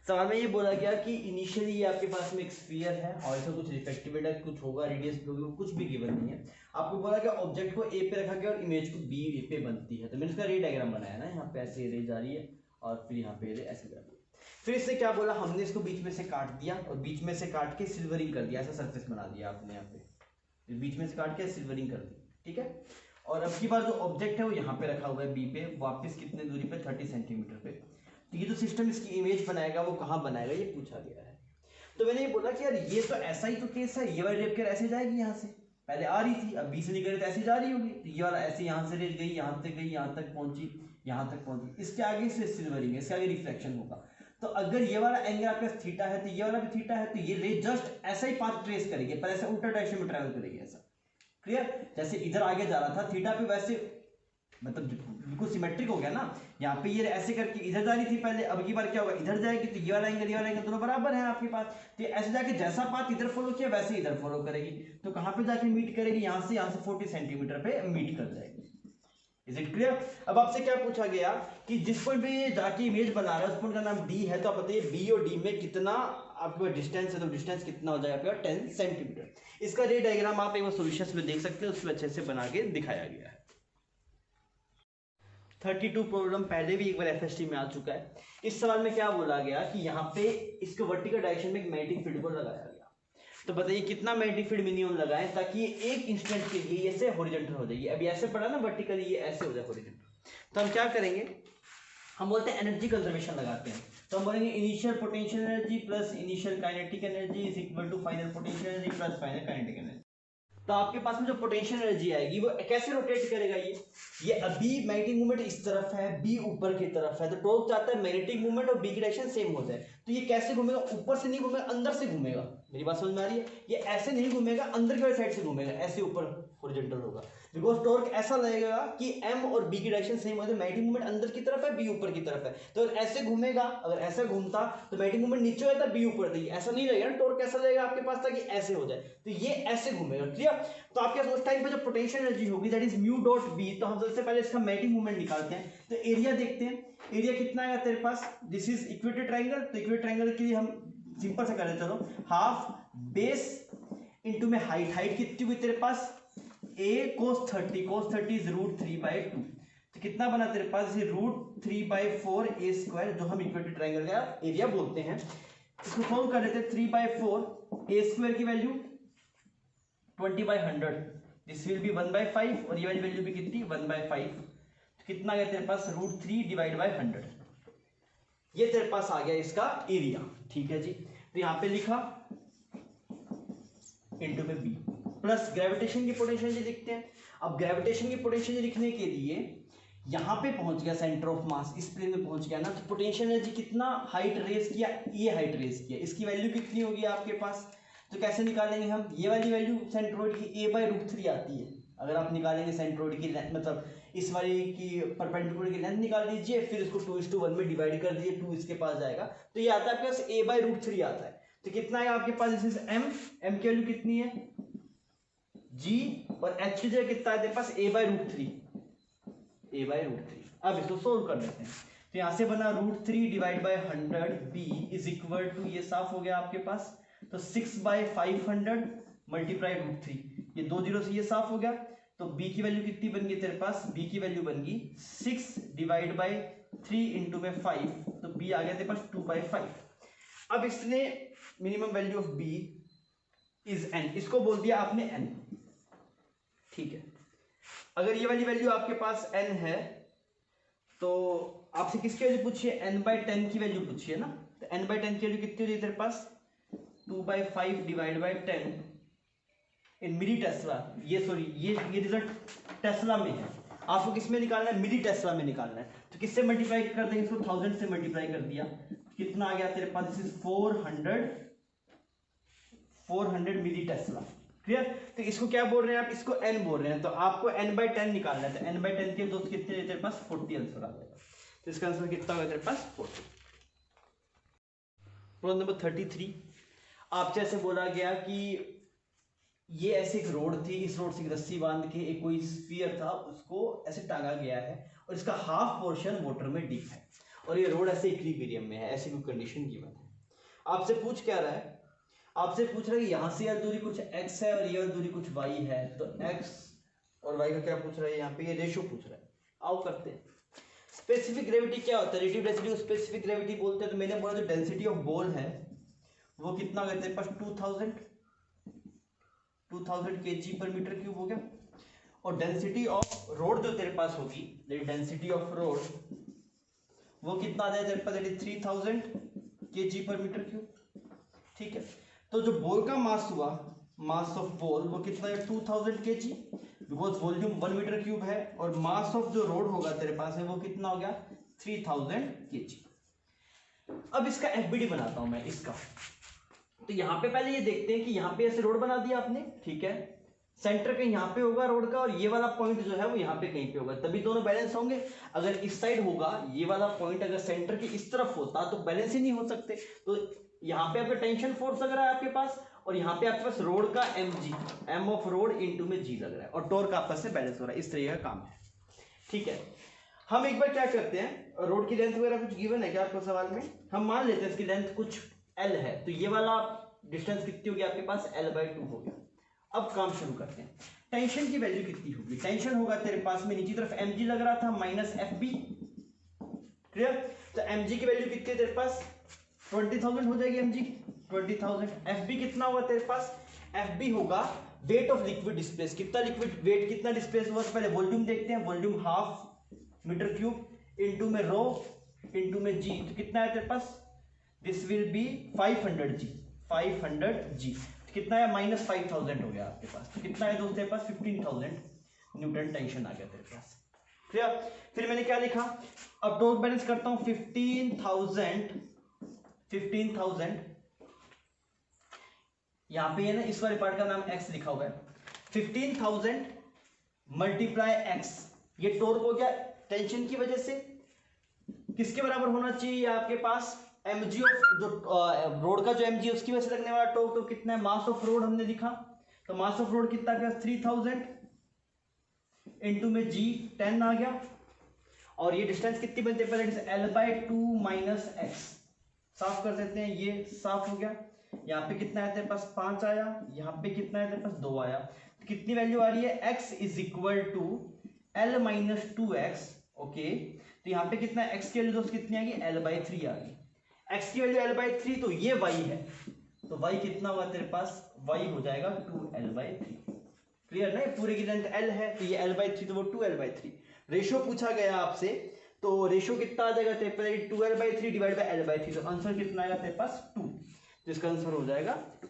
Speaker 1: सवाल में ये बोला गया कि इनिशियली ये आपके पास में एक स्फीयर है और इसका कुछ रिफ्लेक्टिव है, कुछ होगा, रेडियस कुछ भी गिवन नहीं है। आपको बोला गया ऑब्जेक्ट को ए पे रखा गया और इमेज को बी पे बनती है, तो मैंने इसका रे डायग्राम बनाया ना, यहाँ पे ऐसे रे जा रही है और फिर यहाँ पे रे ऐसे जा रही है। फिर इससे क्या बोला, हमने इसको बीच में से काट दिया और बीच में से काट के सिल्वरिंग कर दिया, ऐसा सरफेस बना दिया आपने यहाँ पे, बीच में से काट के सिल्वरिंग कर दी। ठीक है। और अब की बार जो ऑब्जेक्ट है वो यहाँ पे रखा हुआ है बी पे, वापस कितने दूरी पे 30 सेंटीमीटर पे। तो ये जो सिस्टम इसकी इमेज बनाएगा वो कहाँ बनाएगा ये पूछा गया है। तो मैंने ये बोला कि यार ये तो ऐसा ही तो केस है, ये वाली रेप कर ऐसे जाएगी, यहाँ से पहले आ रही थी, अब बी से निकल तो ऐसे जा रही होगी, तो ये वाला ऐसे यहाँ से रेज गई, यहाँ से गई, यहाँ तक पहुंची, यहाँ तक पहुंची, इसके आगे से सिल्वरिंग, इसके आगे रिफ्लेक्शन होगा। तो अगर ये वाला एंगल आपके पास थीटा है तो ये वाला भी थीटा है, तो ये रे जस्ट ऐसा ही पाथ ट्रेस करेगी, पर ऐसे उल्टा डायरेक्शन में ट्रैवल करेगी ऐसा। क्लियर। जैसे इधर आगे जा रहा था थीटा पे, वैसे मतलब बिल्कुल सिमेट्रिक हो गया ना, यहाँ पे ये ऐसे करके इधर जा रही थी पहले, अब की बार क्या होगा इधर जाएगी, तो ये वाला एंगल दोनों बराबर है आपके पास, तो ऐसे जाके जैसा पाथ इधर फॉलो किया वैसे इधर फॉलो करेगी, तो कहाँ पे जाके मीट करेगी, यहाँ से 40 सेंटीमीटर पे मीट कर जाएगी। Is it clear. अब आपसे क्या पूछा गया कि जिस पॉइंट पे ये जाके इमेज बना रहा है उस पॉइंट का नाम डी है, तो आप बताइए बी और डी में कितना आपके पास डिस्टेंस है, तो डिस्टेंस कितना हो जाएगा आपका 10 सेंटीमीटर। इसका रे डायग्राम आप एक बार सॉल्यूशंस में देख सकते हैं, उसमें अच्छे से बना के दिखाया गया है। 32 प्रॉब्लम पहले भी एक बार एफएसटी में आ चुका है। इस सवाल में क्या बोला गया कि यहाँ पे इसको वर्टिकल डायरेक्शन में एक मैग्नेटिक फील्ड को लगाया गया, तो बताइए कितना मैग्नेटिक फील्ड मिनिमम लगाएं ताकि ये एक इंस्टेंट के लिए ऐसे हॉरिजॉन्टल हो जाएगी। अभी ऐसे पड़ा ना वर्टिकल, ये ऐसे हो जाए हॉरिजॉन्टल, तो हम क्या करेंगे, हम बोलते हैं एनर्जी कंजर्वेशन लगाते हैं, तो हम बोलेंगे initial potential energy plus initial kinetic energy is equal to final potential energy plus final kinetic energy. तो आपके पास में जो पोटेंशियल एनर्जी आएगी वो कैसे रोटेट करेगा, ये अभी मैग्नेटिक मूवमेंट इस तरफ है, बी ऊपर की तरफ है, तो टॉर्क चाहता है मैग्नेटिक मूवमेंट और बी की डायरेक्शन सेम हो जाए, तो ये कैसे घूमेगा, ऊपर से नहीं घूमेगा, अंदर से घूमेगा। मेरी बात समझ में आ रही है, ये ऐसे नहीं घूमेगा, अंदर की वाली साइड से घूमेगा, ऐसे ऊपर हॉरिजॉन्टल होगा। बिकॉज टॉर्क ऐसा लगेगा कि एम और बी की डायरेक्शन सेम हो, तो मैग्नेटिक मोमेंट अंदर की तरफ है, बी ऊपर की तरफ है। तो अगर ऐसे घूमेगा, अगर ऐसे घूमता तो मैग्नेटिक मोमेंट नीचे होता, बी ऊपर थी, ऐसा नहीं लगेगा ना। टॉर्क कैसा लगेगा आपके पास ताकि ऐसे हो जाए, तो ये ऐसे घूमेगा। क्लियर? तो आपके पास उस टाइम पे जो पोटेंशियल एनर्जी होगी that is mu dot B. तो हम सबसे पहले इसका मैग्नेटिक मोमेंट निकालते हैं। तो एरिया देखते हैं, एरिया कितना आएगा तेरे पास, दिस इज इक्वेटर ट्रायंगल। तो इक्वेटर ट्रायंगल के लिए हम सिंपल सा करें, चलो हाफ बेस इनटू में हाइट, हाइट कितनी हुई तेरे पास a cos 30, cos 30 इज रूट 3/2। तो कितना बना तेरे पास, रूट 3/4 a स्क्वायर, जो हम इक्वेटर ट्रायंगल का एरिया बोलते हैं। इसको सॉल्व कर लेते हैं, 3/4 a स्क्वायर की वैल्यू 20/100, दिस विल बी 1/5, और ये वाली वैल्यू भी कितनी 1/5। तो कितना गया तेरे पास, रूट 3/100। ये तेरे पास आ गया इसका एरिया। ठीक है जी, तो यहां पे लिखा इनटू में बी प्लस ग्रेविटेशन की पोटेंशियल लिखते हैं। अब ग्रेविटेशन की पोटेंशियल लिखने के लिए यहां पे पहुंच गया सेंटर ऑफ मास, इस प्लेन में पहुंच गया ना, तो पोटेंशियल एनर्जी कितना हाइट रेज किया, ये हाइट रेज किया, इसकी वैल्यू कितनी होगी आपके पास। तो कैसे निकालेंगे हम, ये वाली वैल्यू सेंट्रोइड की a/√3 आती है। अगर आप निकालेंगे सेंट्रोइड की लेंथ, मतलब इस वाली की परपेंडिकुलर की लेंथ निकाल दीजिए, फिर इसको 2:1 में डिवाइड कर दीजिए, 2 इसके पास जाएगा, तो ये आता है आपके पास a/√3 आता है। तो कितना है आपके पास, दिस इज m की वैल्यू कितनी है g, और h की जगह कितना है तेरे पास a/√3। अब इसको सोल्व कर लेते हैं। तो यहां से बना √3/100 b इज इक्वल टू, ये साफ हो गया आपके पास, तो 6/500 मल्टीप्लाई √3, ये 2 जीरो से ये साफ हो गया। तो b की वैल्यू कितनी बन गई तेरे पास, b की वैल्यू बन गई 6/3 इंटू में 5, तो b आ गया तेरे पास 2/5। अब इसने minimum value of b is n, इसको बोल दिया आपने n। ठीक है, अगर ये वाली वैल्यू आपके पास n है, तो आपसे किसकी वैल्यू पूछिए, n/10 की वैल्यू पूछिए ना। तो n/10 की वैल्यू कितनी होती है तेरे पास, 2/5 / 10 इन मिली टेस्ला। ये सॉरी, ये रिजल्ट टेस्ला में है, आपको किस में निकालना है, मिली टेस्ला में निकालना है। तो किससे मल्टीप्लाई कर देंगे इसको, 1000 से मल्टीप्लाई कर दिया, कितना आ गया तेरे पास, this is 400 milli tesla. Clear? तो इसको क्या बोल रहे हैं आप, इसको n बोल रहे हैं, तो आपको n/10 निकालना है। तो n/10 के दोस्त कितने तेरे पास 40 आंसर आ जाएगा। तो इसका आंसर कितना होगा तेरे पास 40। प्रॉब्लम नंबर 33, आपसे ऐसे बोला गया कि ये ऐसे एक रोड थी, इस रोड से एक रस्सी बांध के एक कोई स्फीयर था, उसको ऐसे टांगा गया है, और इसका हाफ पोर्शन वाटर में डीप है, और ये रोड ऐसे इक्विलिब्रियम में है, ऐसी कोई कंडीशन गिवन है। आपसे पूछ क्या रहा है, आपसे पूछ रहा है कि यहाँ से यह दूरी कुछ x है और यह दूरी कुछ y है। तो x और y का क्या पूछ रहा है, यहाँ पे ये रेशियो पूछ रहा है। आओ करते हैं। स्पेसिफिक ग्रेविटी क्या होता है, रिलेटिव डेंसिटी को स्पेसिफिक ग्रेविटी बोलते हैं। तो मैंने बोला जो डेंसिटी ऑफ बॉल है वो कितना हो गया तेरे पास 2000 kg/m³ हो गया, और डेंसिटी ऑफ रोड जो तेरे पास होगी, डेंसिटी ऑफ रोड वो कितना आ जाए तेरे पास, 3000 kg/m³। ठीक है, तो जो बॉल का मास हुआ, मास ऑफ बॉल वो कितना है 2000 kg, बिकॉज वॉल्यूम 1m³ है, और मास ऑफ जो रोड होगा तेरे पास है वो कितना हो गया 3000 kg। अब इसका एफबीडी बनाता हूं मैं इसका। तो यहां पे पहले ये देखते हैं कि यहां पे ऐसे रोड बना दिया आपने, ठीक है, सेंटर कहीं यहां पे होगा रोड का, और ये वाला पॉइंट जो है वो यहां पे कहीं पे होगा, तभी दोनों बैलेंस होंगे। अगर इस साइड होगा ये वाला पॉइंट, अगर सेंटर के इस तरफ होता तो बैलेंस ही नहीं हो सकते। तो यहाँ पे आपका टेंशन फोर्स लग रहा है आपके पास, और यहाँ पे आपके पास रोड का mg, m of road into में g लग रहा है, और टॉर्क आपस से बैलेंस हो रहा है। इस तरीके का काम है। ठीक है, हम एक बार क्या करते हैं, रोड की लेंथ वगैरह कुछ गिवन है क्या आपको सवाल में, हम मान लेते हैं इसकी लेंथ कुछ l है, तो ये वाला डिस्टेंस कितनी होगी आपके पास, l/2 हो गया। अब काम शुरू करते हैं। टेंशन की वैल्यू कितनी होगी, टेंशन होगा तेरे पास में नीचे तरफ mg लग रहा था माइनस fb। क्लियर? तो mg की वैल्यू कितनी है तेरे पास 20,000 हो जाएगी mg 20,000। fb कितना होगा तेरे पास, fb होगा वेट ऑफ लिक्विड डिस्प्लेस, कितना लिक्विड वेट कितना डिस्प्लेस हुआ, पहले वॉल्यूम देखते हैं, वॉल्यूम ½ m³ इनटू में रो इनटू में g, तो कितना है तेरे पास, this will B 500g, 500g कितना है -5000 हो गया आपके पास। तो कितना है दोस्तों तेरे पास 15,000 न्यूटन टेंशन आ गया तेरे पास। क्लियर? फिर मैंने क्या लिखा, अब टॉर्क बैलेंस करता हूं, 15,000 यहां पे है ना, इस वाले पार्ट का नाम x लिखा हुआ है, 15,000 मल्टीप्लाई एक्स, ये टॉर्क हो गया टेंशन की वजह से, किसके बराबर होना चाहिए आपके पास, mg ऑफ जो रोड का जो mg है उसकी वजह से लगने वाला टॉर्क, तो कितना है मास ऑफ रोड हमने लिखा, तो मास ऑफ रोड कितना गया 3000 इनटू में g 10 आ गया, और ये डिस्टेंस कितनी बनती है l/2 माइनस एक्स, साफ कर देते हैं, ये साफ हो गया। यहाँ पे कितना है तेरे पास 5 आया, यहाँ पे कितना है तेरे पास 2 आया, तो कितनी वैल्यू आ रही है x is equal to l minus 2x, okay. तो यहाँ पे कितना x की वैल्यू दोस्त कितनी आ गई l/3 आ गई, x की वैल्यू l/3, तो ये y है, तो y कितना हुआ तेरे पास, y हो जाएगा 2l/3, क्लियर ना, पूरे की लेंथ l है तो ये l/3 तो वो 2l/3। रेशो पूछा गया आपसे, तो रेशो कितना आ जाएगा तेरे पास 2l/3 डिवाइड बाय l/3, तो आंसर कितना आएगा तेरे पास 2, जिसका आंसर हो जाएगा 2।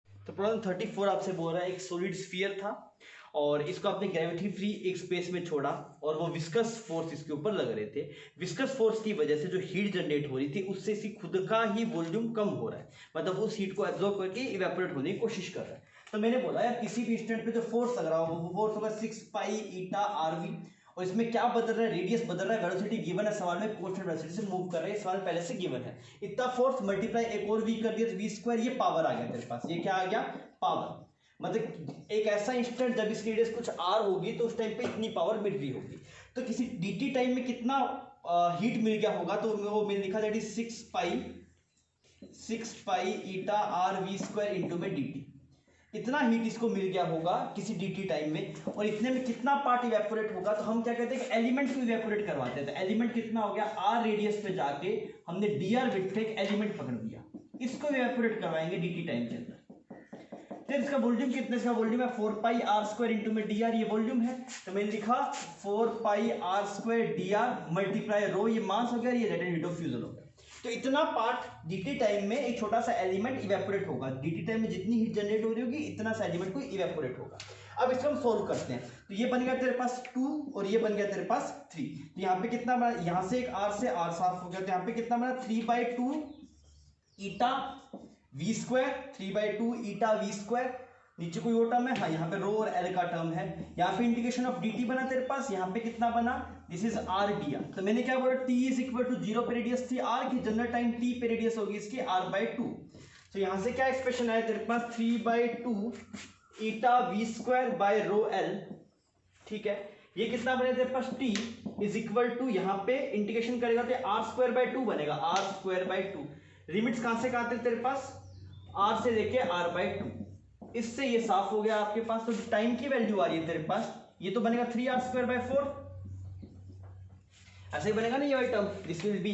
Speaker 1: तो प्रॉब्लम 34 आपसे बोल रहा है, एक सॉलिड स्फीयर था और इसको आपने ग्रेविटी फ्री एक स्पेस में छोड़ा और वो विस्कस फोर्स इसके ऊपर लग रहे थे, विस्कस फोर्स की वजह से जो हीट जनरेट हो रही थी उससे इसकी खुद का ही वॉल्यूम कम हो रहा है, मतलब उस हीट को एब्जॉर्ब करके इवेपोरेट होने की कोशिश कर रहा है। तो मैंने बोला यार किसी भी इंस्टेंट पे जो फोर्स लग रहा हो वो फोर्स होगा 6 पाई ईटा आरवी, और इसमें क्या बदल रहा है, रेडियस बदल रहा है, वेलोसिटी गिवन है सवाल में, कांस्टेंट वेलोसिटी से मूव कर रहे हैं, सवाल पहले से गिवन है। इतना फोर्स मल्टीप्लाई एक और वी कर दिया तो वी स्क्वायर, ये पावर आ गया तेरे पास, ये क्या आ गया पावर, मतलब एक ऐसा इंस्टेंट जब इसकी रेडियस कुछ आर होगी तो उस टाइम पे इतनी पावर मिल रही होगी। तो किसी dt टाइम में कितना हीट मिल गया होगा, तो वो मैंने लिखा that is 6 pi eta R V square into में dt, इतना हीट इसको मिल गया होगा किसी dt टाइम में, और इतने में कितना पार्ट इवेपोरेट होगा, तो हम क्या कहते हैं कि एलिमेंट को इवेपोरेट करवाते हैं। तो एलिमेंट कितना हो गया, r रेडियस पे जाके हमने dr विड्थ पे एक एलिमेंट पकड़ दिया, इसको इवेपोरेट करवाएंगे dt टाइम के अंदर। फिर इसका वॉल्यूम कितना, इसका वॉल्यूम है 4 पाई आर स्क्वायर इंटू में डी आर, ये वॉल्यूम है, तो मैंने लिखा 4 pi are square d r multiply rho, ये मास हो गया, ये लेटेंट हीट ऑफ फ्यूजन हो गया। तो इतना पार्ट dt टाइम में एक छोटा सा एलिमेंट इवेपोरेट होगा, dt टाइम में जितनी हीट जनरेट हो रही होगी इतना सा एलिमेंट को इवेपोरेट होगा। अब इसको हम सोल्व करते हैं, तो ये बन गया तेरे पास 2 और ये बन गया तेरे पास 3, तो यहाँ पे कितना बना, यहाँ से एक r से r साफ हो गया, तो यहाँ पे कितना बना 3/2 eta we square, 3/2 eta we square, नीचे कोई और टर्म है, हाँ यहाँ पे रो और एल का टर्म है, यहाँ पे इंटीग्रेशन ऑफ dt बना तेरे पास, यहाँ पे कितना बना, दिस इज r dr, तो मैंने क्या बोला t इज इक्वल टू 0 पे रेडियस थी r की, जनरल टाइम t पे रेडियस होगी इसकी r/2, तो यहाँ से क्या एक्सप्रेशन आया तेरे पास 3/2 eta we square by rho l, ठीक है, ये कितना बने तेरे पास t इज इक्वल टू, यहाँ पे इंटीग्रेशन करेगा तो r²/2 बनेगा, r²/2, लिमिट्स कहां से कहां तक तेरे पास, r से लेके r/2, इससे ये साफ हो गया आपके पास। तो टाइम की वैल्यू आ रही है तेरे पास, ये तो बनेगा 3r²/4, ऐसे ही बनेगा ना ये वाली term, this will B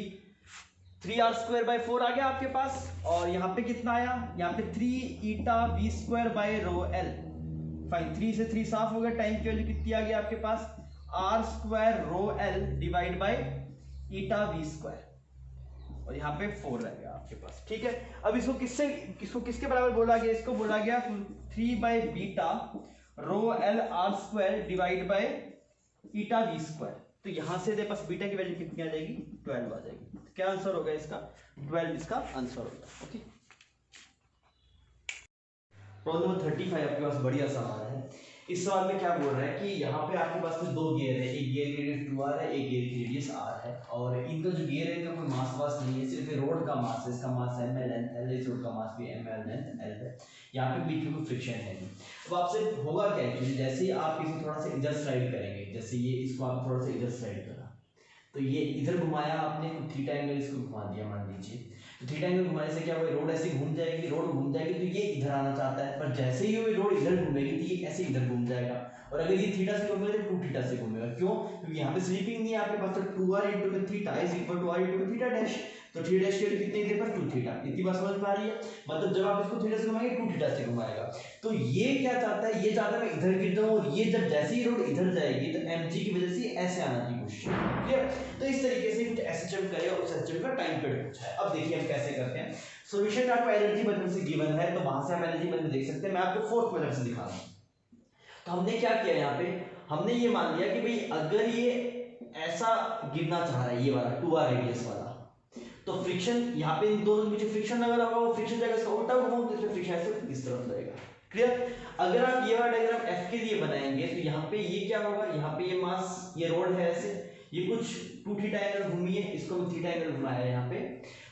Speaker 1: 3r²/4 आ गया आपके पास, और यहाँ पे कितना आया, यहाँ पे 3 eta we square by rho l, fine 3 से 3 साफ हो गया, टाइम की वैल्यू कितनी आ गई आपके पास r² rho L divide by eta we square, और यहाँ पे 4 रह गया आपके पास, ठीक है। अब इसको किसके बराबर बोला गया, इसको बोला गया beta rho l r² divide by eta we square, तो यहां से तेरे पास बीटा की वैल्यू कितनी आ जाएगी 12 आ जाएगी, तो क्या आंसर होगा इसका 12, इसका आंसर होगा, ओके। प्रॉब्लम नंबर 35 आपके पास बढ़िया सवाल है। इस सवाल में क्या बोल रहा है कि यहाँ पे आपके पास में 2 गियर है, एक गियर की रेडियस 2r है, एक गियर की रेडियस r है, और इनका जो गियर है इनका कोई मास वास नहीं है, सिर्फ रोड का मास है, इसका मास m है, लेंथ l, इस रोड का मास भी m है, लेंथ l है, यहाँ पे बीच में कोई फ्रिक्शन है नहीं। अब आपसे होगा क्या एक्चुअली, जैसे ही आप इसे थोड़ा सा इधर स्लाइड करेंगे, जैसे ये इसको आप थोड़ा सा इधर स्लाइड करा, तो ये इधर घुमाया आपने, तो थीटा एंगल इसको घुमा दिया मान लीजिए, तो थीटा एंगल घुमाने से क्या होगा, रोड ऐसे घूम जाएगी, रोड घूम जाएगी तो ये इधर आना चाहता है, पर जैसे ही वो रोड इधर घूमेगी तो ये ऐसे इधर घूम जाएगा, और अगर ये थीटा से घूमेगा तो 2 थीटा से घूमेगा, क्यों, क्योंकि यहाँ पे स्लीपिंग नहीं है आपके पास, तो 2r into theta is equal to r into theta dash, तो थीटा डैश की वैल्यू कितनी है, 2 थीटा, इतनी बात समझ में आ रही है, मतलब जब आप इसको थीटा से घुमाएंगे 2 थीटा से घुमाएगा, तो ये क्या चाहता है, ये चाहता है मैं इधर गिर जाऊं, और ये जब जैसे ही रोड इधर जाएगी तो mg की वजह से ऐसे आना की कोशिश करेगी, क्लियर। तो इस तरीके से कुछ एसएचएम करे और उस एसएचएम का टाइम पीरियड पूछा है। अब देखिए हम कैसे करते हैं, सॉल्यूशन आपको एनर्जी मेथड से गिवन है, तो वहां से आप एनर्जी मेथड देख सकते हैं, मैं आपको फोर्थ मेथड से दिखा रहा हूं। तो हमने क्या किया, यहाँ पे हमने ये मान लिया कि भाई अगर ये ऐसा गिरना चाह रहा है, ये वाला 2r रेडियस वाला, तो फ्रिक्शन यहाँ पे इन दोनों के बीच फ्रिक्शन लगा होगा, वो फ्रिक्शन जाएगा इसका उल्टा घुमाऊं तो इसमें फ्रिक्शन ऐसे इस तरफ जाएगा, क्लियर। अगर आप ये वाला डायग्राम एफ के लिए बनाएंगे तो यहाँ पे ये क्या होगा, यहाँ पे ये मास, ये रोड है ऐसे, ये कुछ 2 थीटा एंगल घूमी है, इसको भी थीटा एंगल घुमाया है यहाँ पे,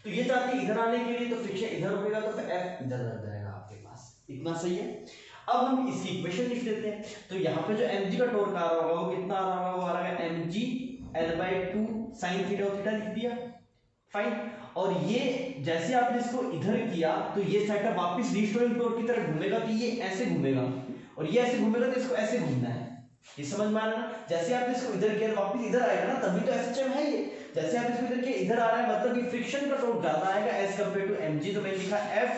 Speaker 1: तो ये चाहते हैं इधर आने के लिए, तो फ्रिक्शन इधर होगा तो फिर एफ इधर लग जाएगा आपके पास। इतना सही है। अब हम इसकी इक्वेशन लिख देते हैं। तो यहाँ पे जो mg का टॉर्क आ रहा होगा वो कितना आ रहा होगा, वो आ रहा है mg L/2 sin थीटा और थीटा लिख दिया, फाइन। और ये जैसे आपने इसको इधर किया तो ये सेटअप वापस रीस्टोरिंग टॉर्क की तरह घूमेगा, तो ये ऐसे घूमेगा और ये ऐसे घूमेगा, तो इसको ऐसे घूमना है। ये समझ में आ रहा है ना। जैसे आपने इसको इधर किया वापस इधर आएगा ना, तभी तो ऐसे चल है ये। जैसे आप इसको इधर किया इधर आ रहा है, मतलब कि फ्रिक्शन का टॉर्क ज्यादा आएगा एज कंपेयर टू mg। तो मैंने लिखा f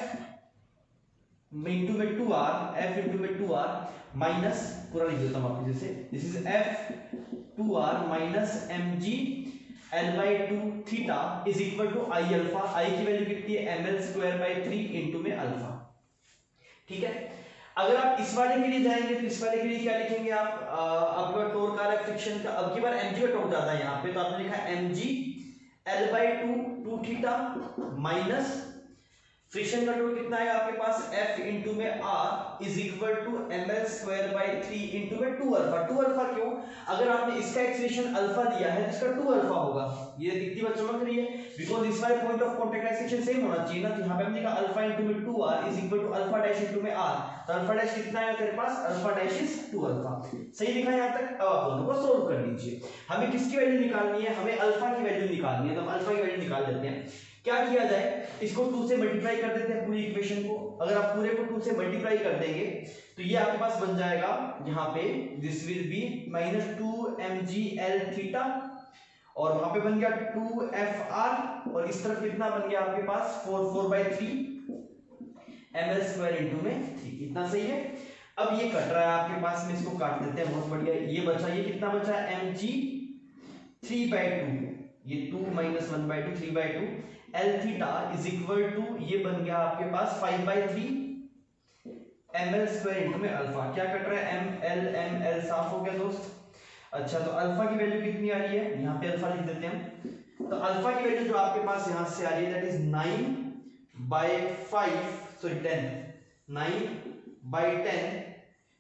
Speaker 1: इंटू में 2r, f इंटू में 2r माइनस, पूरा लिख देता हूं वापस इसे, this is f 2r minus mg L/2 theta is equal to I alpha. I की वैल्यू कितनी है, ml²/3 इंटू में अल्फा। ठीक है। अगर आप इस वाले के लिए जाएंगे तो इस वाले के लिए क्या लिखेंगे आप, आपका टॉर्क आ रहा है फ्रिक्शन का, अब की बार mg का टॉर्क ज्यादा है यहाँ पे, तो आपने लिखा mg L/2 2 theta minus friction का टॉर्क कितना आएगा आपके पास, f इंटू में r is equal to ml²/3 into में 2 अल्फा। 2 अल्फा क्यों, अगर आपने इसका एक्सप्रेशन अल्फा दिया है तो इसका 2 अल्फा होगा। ये दिखती बात चमक रही है, बिकॉज़ इस वाले point of contact expression same होना चाहिए ना। तो यहां पे हमने कहा अल्फा इंटू में 2r is equal to alpha dash into में r, तो अल्फा डैश कितना है तेरे पास, अल्फा डैश इज 2 अल्फा। सही लिखा है यहां तक। अब आप दोनों को सोल्व कर लीजिए। हमें किसकी वैल्यू निकालनी है, हमें अल्फा की वैल्यू निकालनी है, तो हम अल्फा की वैल्यू निकाल लेते हैं। क्या किया जाए, इसको 2 से मल्टीप्लाई कर देते हैं पूरी इक्वेशन को। अगर आप पूरे को 2 से मल्टीप्लाई कर देंगे तो ये आपके पास बन जाएगा यहाँ पे, this will B -2mgl theta, और वहां पे बन गया 2fr, और इस तरफ कितना बन गया आपके पास 4/3 ml² इंटू में 3। इतना सही है। अब ये कट रहा है आपके पास में, इसको काट देते हैं, बहुत बढ़िया। ये बचा, ये कितना बचा है, mg 3/2, ये 2 - 1/2 3/2 L theta is equal to, ये बन गया आपके पास 5/3 ml² इंटू में अल्फा। क्या कट रहा है, ml साफ हो गया दोस्त। अच्छा, तो अल्फा की वैल्यू कितनी आ रही है, यहाँ पे अल्फा लिख देते हैं हम। तो अल्फा की वैल्यू जो आपके पास यहाँ से आ रही है दैट इज 9/10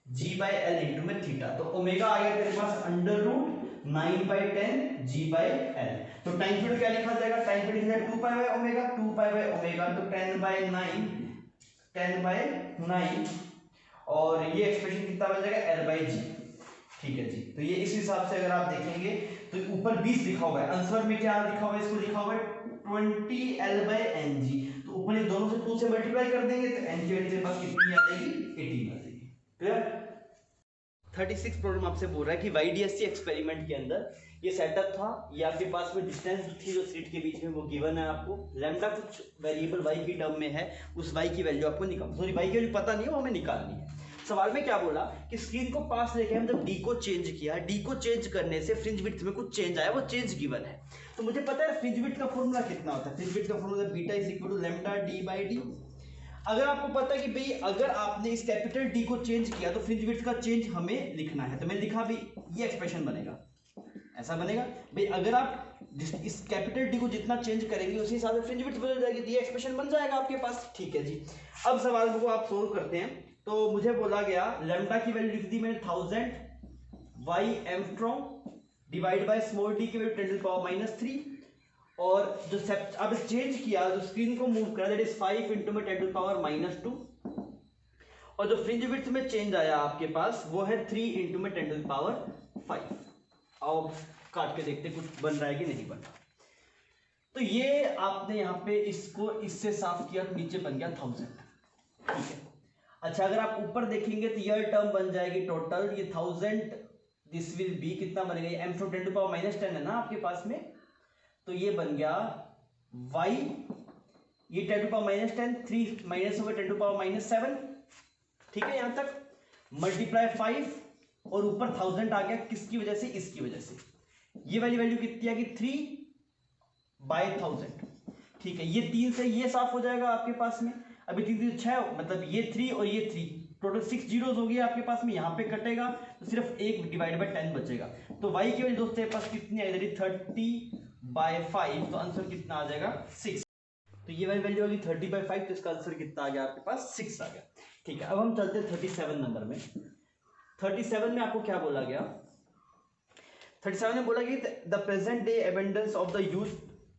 Speaker 1: g/l इंटू में थीटा। तो ओमेगा आ गया तेरे पास √9/10 g/l। तो टाइम पीरियड क्या लिखा जाएगा, टाइम पीरियड है 2π/ओमेगा, 2π/ओमेगा, तो 10/9 और ये एक्सप्रेशन कितना बन जाएगा, L/g। ठीक है जी। तो ये इस हिसाब से अगर आप देखेंगे तो ऊपर 20 लिखा हुआ है, आंसर में क्या लिखा हुआ है, इसको लिखा हुआ है 20L/ng। तो ऊपर ये दोनों से 2 से मल्टीप्लाई कर देंगे तो n की वैल्यू के पास कितनी आ जाएगी, 18 आ जाएगी। क्लियर। 36 प्रॉब्लम आपसे बोल रहा है कि YDSC एक्सपेरिमेंट के अंदर ये सेटअप था, ये आपके पास में डिस्टेंस थी जो स्लिट के बीच में वो गिवन है आपको, लैम्डा कुछ वेरिएबल y की टर्म में है, उस y की वैल्यू आपको निकाल, सॉरी y की वैल्यू पता नहीं है, वो हमें निकालनी है। सवाल में क्या बोला कि स्क्रीन को पास लेके हम जब d को चेंज किया, d को चेंज करने से फ्रिंज विड्थ में कुछ चेंज आया, वो चेंज गिवन है। तो मुझे पता है फ्रिंज विड्थ का फॉर्मूला कितना होता है, फ्रिंज विड्थ का formula beta is equal to lambda d/d। अगर आपको पता है कि भाई अगर आपने इस कैपिटल D को चेंज किया तो फ्रिंज विड्थ का चेंज हमें लिखना है, तो मैंने लिखा भाई ये एक्सप्रेशन बनेगा, ऐसा बनेगा भाई, अगर आप इस कैपिटल D को जितना चेंज करेंगे उसी हिसाब से फ्रिंज विड्थ बदल जाएगी, तो ये एक्सप्रेशन बन जाएगा आपके पास। ठीक है जी। अब सवाल को आप सोल्व करते हैं। तो मुझे बोला गया लैम्डा की वैल्यू लिख दी मैंने 1000 y angstrom divide by small d की वैल्यू 10⁻³ और जो अब चेंज किया, जो स्क्रीन को मूव करा दैट इज 5 इंटू में 10⁻², और जो फ्रिंज विड्थ में चेंज आया आपके पास वो है 3 इंटू में 10⁵। आओ काट के देखते कुछ बन रहा है कि नहीं बन रहा। तो ये आपने यहाँ पे इसको इससे साफ किया तो नीचे बन गया 1000। ठीक है। अच्छा, अगर आप ऊपर देखेंगे तो यह टर्म बन जाएगी टोटल, ये 1000 दिस विल बी कितना बनेगा, m from 10⁻10 है ना आपके पास में, तो ये बन गया y, ये 10⁻10 3 माइनस होगा 10⁻7। ठीक है, यहां तक मल्टीप्लाई 5 और ऊपर 1000 आ गया, किसकी वजह से, इसकी वजह से। ये वाली वैल्यू कितनी आ गई 3/1000। ठीक है, ये 3 से ये साफ हो जाएगा आपके पास में, अभी 3 से 6 मतलब ये 3 और ये 3 टोटल 6 जीरोस हो गई आपके पास में, यहाँ पे कटेगा तो सिर्फ 1 डिवाइड बाय 10 बचेगा। तो y की वैल्यू दोस्तों के पास कितनी आई, 30/5, तो आंसर कितना आ जाएगा 6। तो ये वाली वैल्यू होगी 30/5, तो इसका आंसर कितना आ गया आपके पास 6 आ गया। ठीक है, अब हम चलते हैं 37 नंबर में। 37 में आपको क्या बोला गया? 37 में बोला कि the present day abundance of the use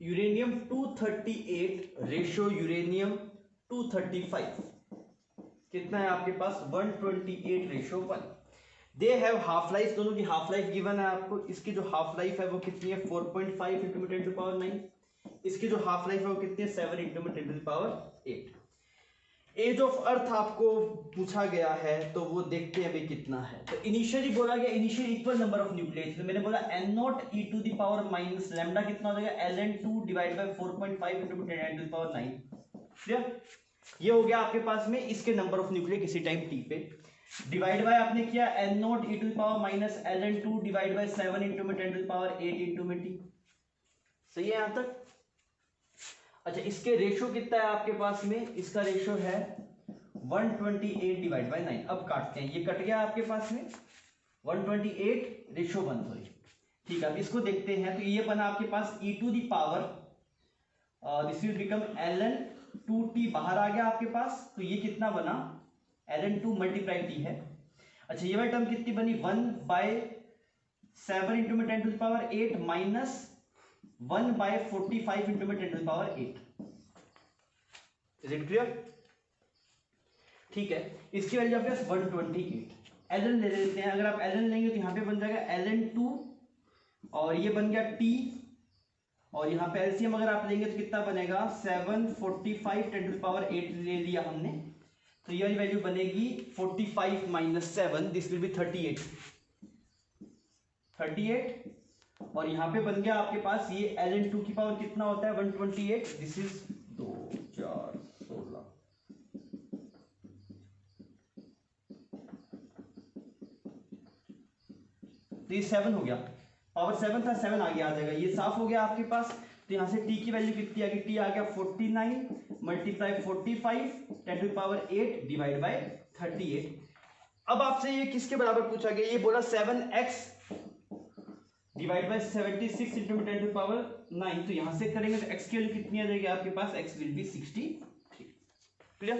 Speaker 1: uranium 238 ratio uranium 235 कितना है आपके पास? 128 ratio 1। They have half life, दोनों की हाफ लाइफ गिवन है आपको। इसकी जो हाफ लाइफ है वो कितनी है? 4.5 इंटू 10⁻⁹। इसकी जो हाफ लाइफ है वो कितनी है? 7 इंटू 10⁸ एज ऑफ अर्थ आपको पूछा गया है, तो वो देखते हैं अभी कितना है। तो इनिशियली बोला गया initial equal number of nucleus, तो मैंने बोला n0 e to the power minus lambda कितना हो जाएगा? ln2 divide bye 4.5 into 10⁹ clear? ये हो गया आपके पास में इसके नंबर ऑफ न्यूक्लियर किसी टाइम t पे। डिवाइड बाय आपने किया n0 e to the power minus ln2 divide by 7 into 10⁸ into t। सही है यहां तक? अच्छा, इसके रेशो कितना है आपके पास में? इसका रेशो है 128 डिवाइड बाय 9। अब काटते हैं, ये कट गया आपके पास में 128 रेशो 1, सॉरी। ठीक है, अब इसको देखते हैं। तो ये बना आपके पास e to the power, this will become ln2t, बाहर आ गया आपके पास। तो ये कितना बना? ln2 मल्टीप्लाई t है। अच्छा, ये वाली टर्म कितनी बनी? 1/7 into 10⁸ minus 1/45 into 10⁸। Is it clear? ठीक है, इसकी वैल्यू आपके पास 128। ln ले लेते हैं। अगर आप ln लेंगे तो यहाँ पे बन जाएगा ln2 और ये बन गया t, और यहाँ पे एलसीएम अगर आप लेंगे तो कितना बनेगा? 745 10⁸ ले लिया हमने, तो ये वाली वैल्यू बनेगी 45 माइनस 7, दिस विल बी 38। और यहाँ पे बन गया आपके पास ये ln2 की पावर कितना होता है? 128, दिस इज 2 4 16। तो ये 7 हो गया, पावर 7 था, 7 आगे आ जाएगा, ये साफ हो गया आपके पास। तो यहाँ से t की वैल्यू कितनी आ गई? t आ गया 49 मल्टीप्लाई 45 10⁸ डिवाइड बाय 38। अब आपसे ये किसके बराबर पूछा गया? ये बोला 7x डिवाइड बाय 76 इंटू 10⁹। तो यहां से करेंगे तो x की वैल्यू कितनी आ जाएगी आपके पास? x will be 63। Clear?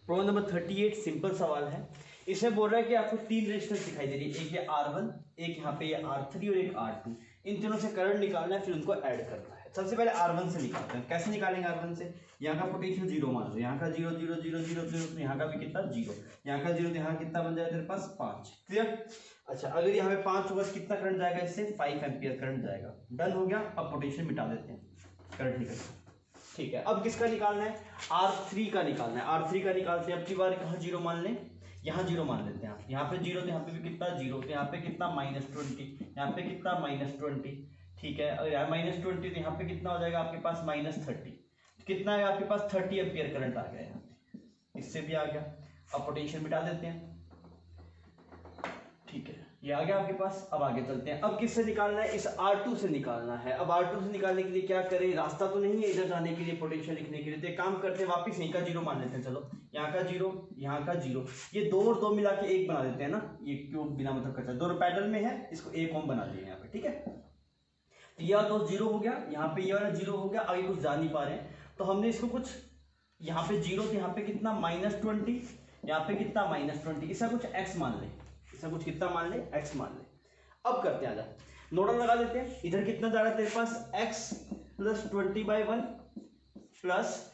Speaker 1: Problem number 38 simple सवाल है। इसमें बोल रहा है कि आपको 3 रेजिस्टेंस दिखाई दे रही है, एक ये R1, एक यहाँ पे ये R3 और एक R2। इन तीनों से करंट निकालना है, फिर उनको ऐड करना है। सबसे पहले R1 से निकालते हैं। कैसे निकालेंगे R1 से? यहाँ का पोटेंशियल 0 मान लो, यहाँ का 0 0 0 0 0, तो यहाँ का भी कितना? 0, यहाँ का 0, तो यहाँ कितना बन जाएगा तेरे पास? 5। क्लियर? अच्छा, अगर यहाँ पे 5 होगा कितना करंट जाएगा? इससे 5 एम्पियर करंट जाएगा। डन हो गया। अब पोटेंशियल मिटा देते हैं, करंट निकल। ठीक है, अब किसका निकालना है? R3 का निकालना है। R3 का निकालते हैं। अब की बार कहाँ 0 मान लें? यहाँ 0 मान लेते हैं आप। यहाँ पे 0, तो यहाँ पे भी कितना? 0, तो यहाँ पे कितना? -20, यहाँ पे कितना? -20। ठीक है, अगर यहाँ -20 तो यहाँ पे कितना हो जाएगा आपके पास? -30। कितना है आपके पास? 30 एम्पियर करंट आ गया यहाँ पे, इससे भी आ गया। अब पोटेंशियल मिटा देते हैं। ठीक है, ये आ गया आपके पास। अब आगे चलते हैं। अब किससे निकालना है? इस R2 से निकालना है। अब R2 से निकालने के लिए क्या करें? रास्ता तो नहीं है इधर जाने के लिए, पोटेंशियल लिखने के लिए, तो एक काम करते हैं, वापस यहीं का 0 मान लेते हैं। चलो, यहाँ का 0, यहाँ का 0, ये 2 और 2 मिला के 1 बना देते हैं ना। ये क्यों बिना मतलब करता है? 2 पैरेलल में है, इसको 1 ओम बना दिए यहाँ पे। ठीक है, तो यह तो 0 हो गया, यहाँ पे ये वाला 0 हो गया। आगे कुछ जा नहीं पा रहे हैं, तो हमने इसको कुछ, यहाँ पे 0, तो यहाँ पे कितना? -20, यहाँ पे कितना? -20। इसका कुछ x मान ले, इसका कुछ कितना मान ले? x मान ले। अब करते हैं, आजा नोडल लगा देते हैं। इधर कितना जा रहा है तेरे पास? x प्लस 20/1 प्लस,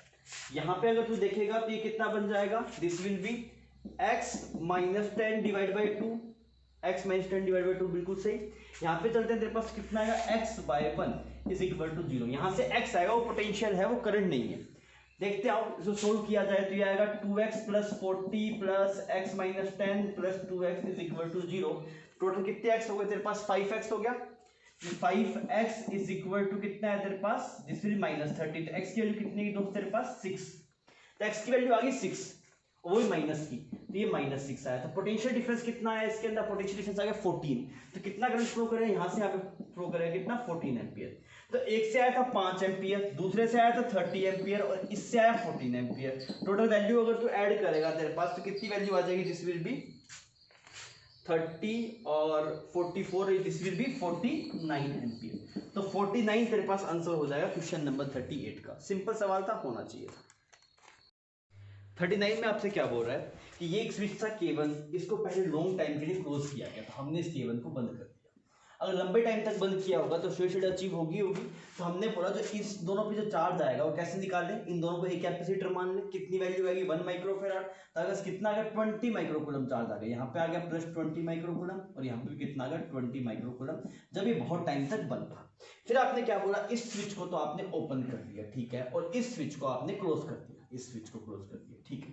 Speaker 1: यहाँ पे अगर तू देखेगा तो ये कितना बन जाएगा? This will B x - 10 divide by 2, x - 10 divide by 2, बिल्कुल सही। यहाँ पे चलते हैं, तेरे पास कितना आएगा? x/1 is equal to 0। यहाँ से x आएगा, वो पोटेंशियल है, वो करंट नहीं है। देखते आओ, इसको सोल्व किया जाए तो ये आएगा 2x plus 40 plus x - 10 plus 2x is equal to 0। Total कितने x हो गए तेरे पास? 5x हो गया। 5x इज इक्वल टू कितना है तेरे पास? This will -30। तो x की वैल्यू कितनी की दोस्त तेरे पास? 6। तो x की वैल्यू आ गई 6, वही माइनस की, तो ये -6 आया। तो पोटेंशियल डिफरेंस कितना है इसके अंदर? पोटेंशियल डिफरेंस आ गया 14। तो कितना करंट फ्लो करेगा? यहाँ से यहाँ पे फ्लो करेगा कितना? 14 एम्पियर। तो एक से आया था 5 एम्पियर, दूसरे से आया था 30 एम्पियर, और इससे आया 14 एम्पियर। टोटल वैल्यू अगर तू ऐड करेगा तेरे पास तो कितनी वैल्यू आ जाएगी? दिस विल बी 30 और 44, दिस विल बी 49 एम्पियर। तो 49 तेरे पास आंसर हो जाएगा क्वेश्चन नंबर 38 का। सिंपल सवाल था, होना चाहिए था। 39 में आपसे क्या बोल रहा है कि ये एक स्विच था K1, इसको पहले लॉन्ग टाइम के लिए क्लोज किया गया, तो हमने इस K1 को बंद कर दिया। अगर लंबे टाइम तक बंद किया होगा तो स्टेट अचीव होगी। तो हमने बोला जो इस दोनों पे जो चार्ज आएगा वो कैसे निकालें, इन दोनों को एक कैपेसिटर मान लें, कितनी वैल्यू आएगी 1 माइक्रोफेराड, तो अगर कितना आ गया 20 माइक्रोकूलम चार्ज आ गया, यहाँ पे आ गया प्लस 20 माइक्रोकूलम और यहाँ पे कितना आ गया 20 माइक्रोकूलम, जब ये बहुत टाइम तक बंद था। फिर आपने क्या बोला, इस स्विच को तो आपने ओपन कर दिया, ठीक है, और इस स्विच को आपने क्लोज कर दिया, इस स्विच को क्लोज कर दिया, ठीक है।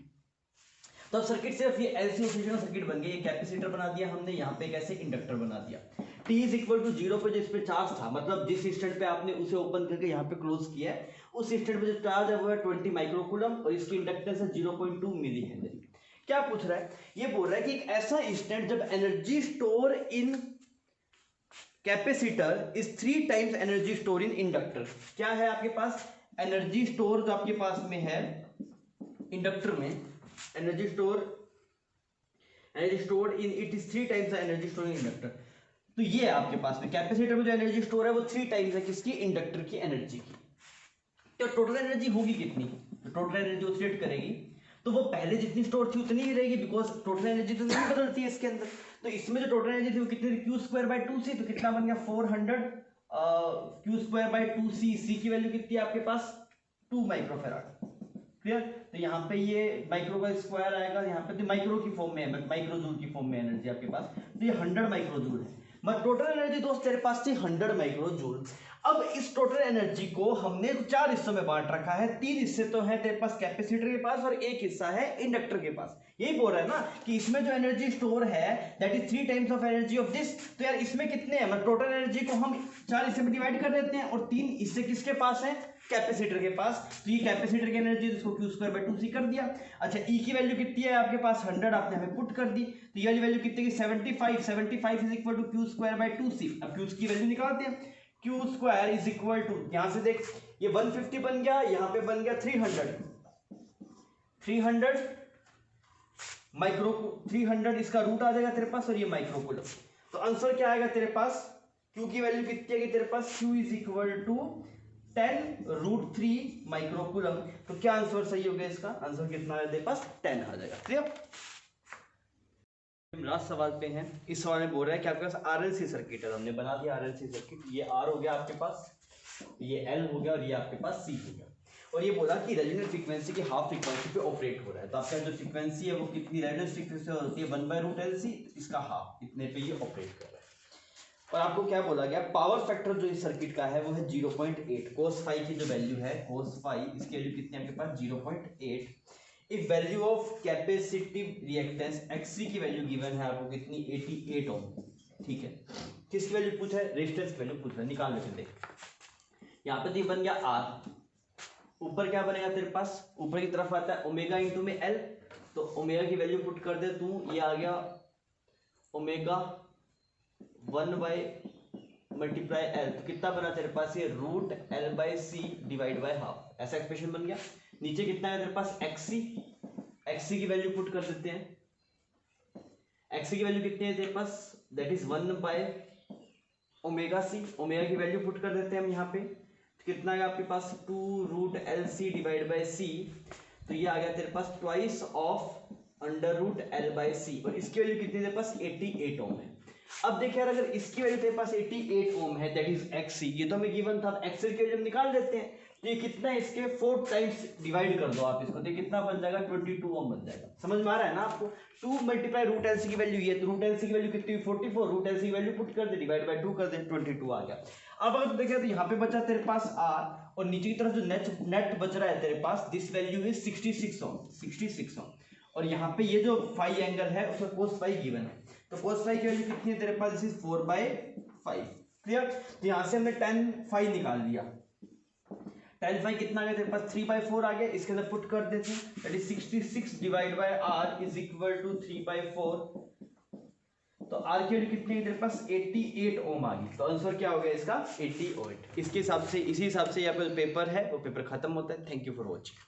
Speaker 1: तो अब सर्किट सिर्फ ये एलसी ऑसिलेशन सर्किट बन गया, ये कैपेसिटर बना दिया हमने, यहाँ पे कैसे इंडक्टर बना दिया। t इज इक्वल टू 0 पे जो इस पे चार्ज था, मतलब जिस इंस्टेंट पे आपने उसे ओपन करके यहाँ पे क्लोज किया है, उस इंस्टेंट पे जो चार्ज है वो है 20 माइक्रोकूलम और इसकी इंडक्टेंस है 0.2 मिली हेनरी। क्या पूछ रहा है, ये बोल रहा है कि एक ऐसा इंस्टेंट जब energy store in capacitor is 3 times energy store in inductor. क्या है आपके पास एनर्जी स्टोर जो आपके पास में है इंडक्टर में, energy store in it is 3 times the energy store in inductor. तो ये है आपके पास में कैपेसिटर में जो एनर्जी स्टोर है वो 3 टाइम्स है किसकी, इंडक्टर की एनर्जी की। तो टोटल एनर्जी होगी कितनी, तो टोटल एनर्जी ऑसिलेट करेगी तो वो पहले जितनी स्टोर थी उतनी ही रहेगी, बिकॉज टोटल एनर्जी तो नहीं बदलती है इसके अंदर। तो इसमें जो टोटल एनर्जी थी वो कितनी थी, Q²/2C, तो कितना बन गया 400 Q²/2C। सी की वैल्यू कितनी है आपके पास 2 माइक्रोफेराड, क्लियर। तो यहाँ पे ये माइक्रो का स्क्वायर आएगा, यहाँ पे तो माइक्रो की फॉर्म में है, माइक्रोजूल की फॉर्म में एनर्जी आपके पास, तो ये 100 माइक्रोजूल है। मतलब टोटल एनर्जी दोस्त तेरे पास थी 100 माइक्रोजूल। अब इस टोटल एनर्जी को हमने 4 हिस्सों में बांट रखा है, 3 हिस्से तो है तेरे पास कैपेसिटर के पास और एक हिस्सा है इंडक्टर के पास। यही बोल रहा है ना कि इसमें जो एनर्जी स्टोर है that is 3 times of energy of this. तो यार इसमें कितने हैं, मतलब टोटल एनर्जी को हम 4 हिस्से में डिवाइड कर देते हैं और 3 हिस्से किसके पास है, कैपेसिटर के पास। तो ये कैपेसिटर की एनर्जी इसको Q²/2C कर दिया। अच्छा E की वैल्यू कितनी है आपके पास 100, आपने हमें पुट कर दी, तो ये वाली वैल्यू कितनी की 75 इज इक्वल टू Q²/2C। अब Q की वैल्यू निकालते हैं, Q² इज इक्वल टू, यहां से देख ये 150 बन गया, यहां पे बन गया 300 माइक्रो, 300 इसका रूट आ जाएगा तेरे पास और ये माइक्रोकूलम। तो आंसर क्या आएगा तेरे पास, Q की वैल्यू कितनी है तेरे पास, Q is equal to 10√3 microcoulomb. तो क्या आंसर सही हो गया, इसका आंसर कितना है तेरे पास 10 आ जाएगा, क्लियर। लास्ट सवाल पे हैं, इस सवाल में बोल रहा है कि आपके पास आरएलसी सर्किट है, हमने बना दिया आरएलसी सर्किट, ये आर हो गया आपके पास, ये एल हो गया और ये आपके पास सी हो गया, और ये बोला कि रेजोनेंट फ्रीक्वेंसी की हाफ फ्रीक्वेंसी पे ऑपरेट हो रहा है। तो आपका जो फ्रीक्वेंसी है वो कितनी रेजोनेंट फ्रीक्वेंसी होती है 1/√LC, इसका हाफ, इतने पे ये ऑपरेट कर रहा है। और आपको क्या बोला गया, पावर फैक्टर जो इस सर्किट का है वो है 0.8, cos फाई की जो वैल्यू है cos फाई, इसकी वैल्यू कितनी है आपके पास 0.8। If value of capacitive reactance XC की वैल्यू गिवन है आपको कितनी 88 ओम, ठीक है। किसकी वैल्यू पूछा है, रेजिस्टेंस की वैल्यू पूछ रहा है, निकाल लेते देख। यहाँ पे तो बन गया R, ऊपर क्या बनेगा तेरे पास, ऊपर की तरफ आता है ओमेगा इंटू में L, तो ओमेगा की वैल्यू पुट कर दे तू, ये आ गया ओमेगा 1/L, तो कितना बना तेरे पास ये √L/C डिवाइड बाय हाफ, ऐसा एक्सप्रेशन बन गया। नीचे कितना है तेरे पास XC की वैल्यू पुट कर देते हैं, XC की वैल्यू कितनी है तेरे पास, दैट इज 1/ωc, ओमेगा की वैल्यू पुट कर देते हैं हम यहाँ पे, तो कितना है आपके पास 2√LC डिवाइड बाय C, तो ये आ गया तेरे पास ट्वाइस ऑफ √L/C, और इसकी वैल्यू कितनी है तेरे पास 88 ओम है। अब देखिए यार अगर इसकी वैल्यू तेरे पास 88 ओम है दैट इज XC, ये तो हमें गिवन था, XL की वैल्यू निकाल देते हैं, तो ये कितना है इसके 4 टाइम्स डिवाइड कर दो आप इसको, तो कितना बन जाएगा 22 ओम बन जाएगा। समझ में आ रहा है ना आपको, 2 × √LC की वैल्यू ये, तो √LC की वैल्यू कितनी 44, √LC की वैल्यू पुट कर दे, डिवाइड बाय 2 कर दे, 22 आ गया। अब अगर देखिए तो यहाँ पे बचा तेरे पास R, और नीचे की तरफ जो नेट बच रहा है तेरे पास, दिस वैल्यू इज 66 ओम, और यहाँ पे ये जो फाई एंगल है उसका cos फाई गिवन है, तो cos फाई की वैल्यू कितनी है तेरे पास, दिस इज 4/5, क्लियर। तो यहाँ से हमने tan फाई निकाल दिया, tan फाई कितना आ गया तेरे पास 3/4 आ गया, इसके अंदर पुट कर देते हैं, that is 66 divide by R is equal to 3/4, तो R की वैल्यू कितनी है तेरे पास 88 ओम आ गई। तो आंसर क्या हो गया इसका 88। इसके हिसाब से, इसी हिसाब से आपका जो पेपर है वो पेपर खत्म होता है। Thank you for watching.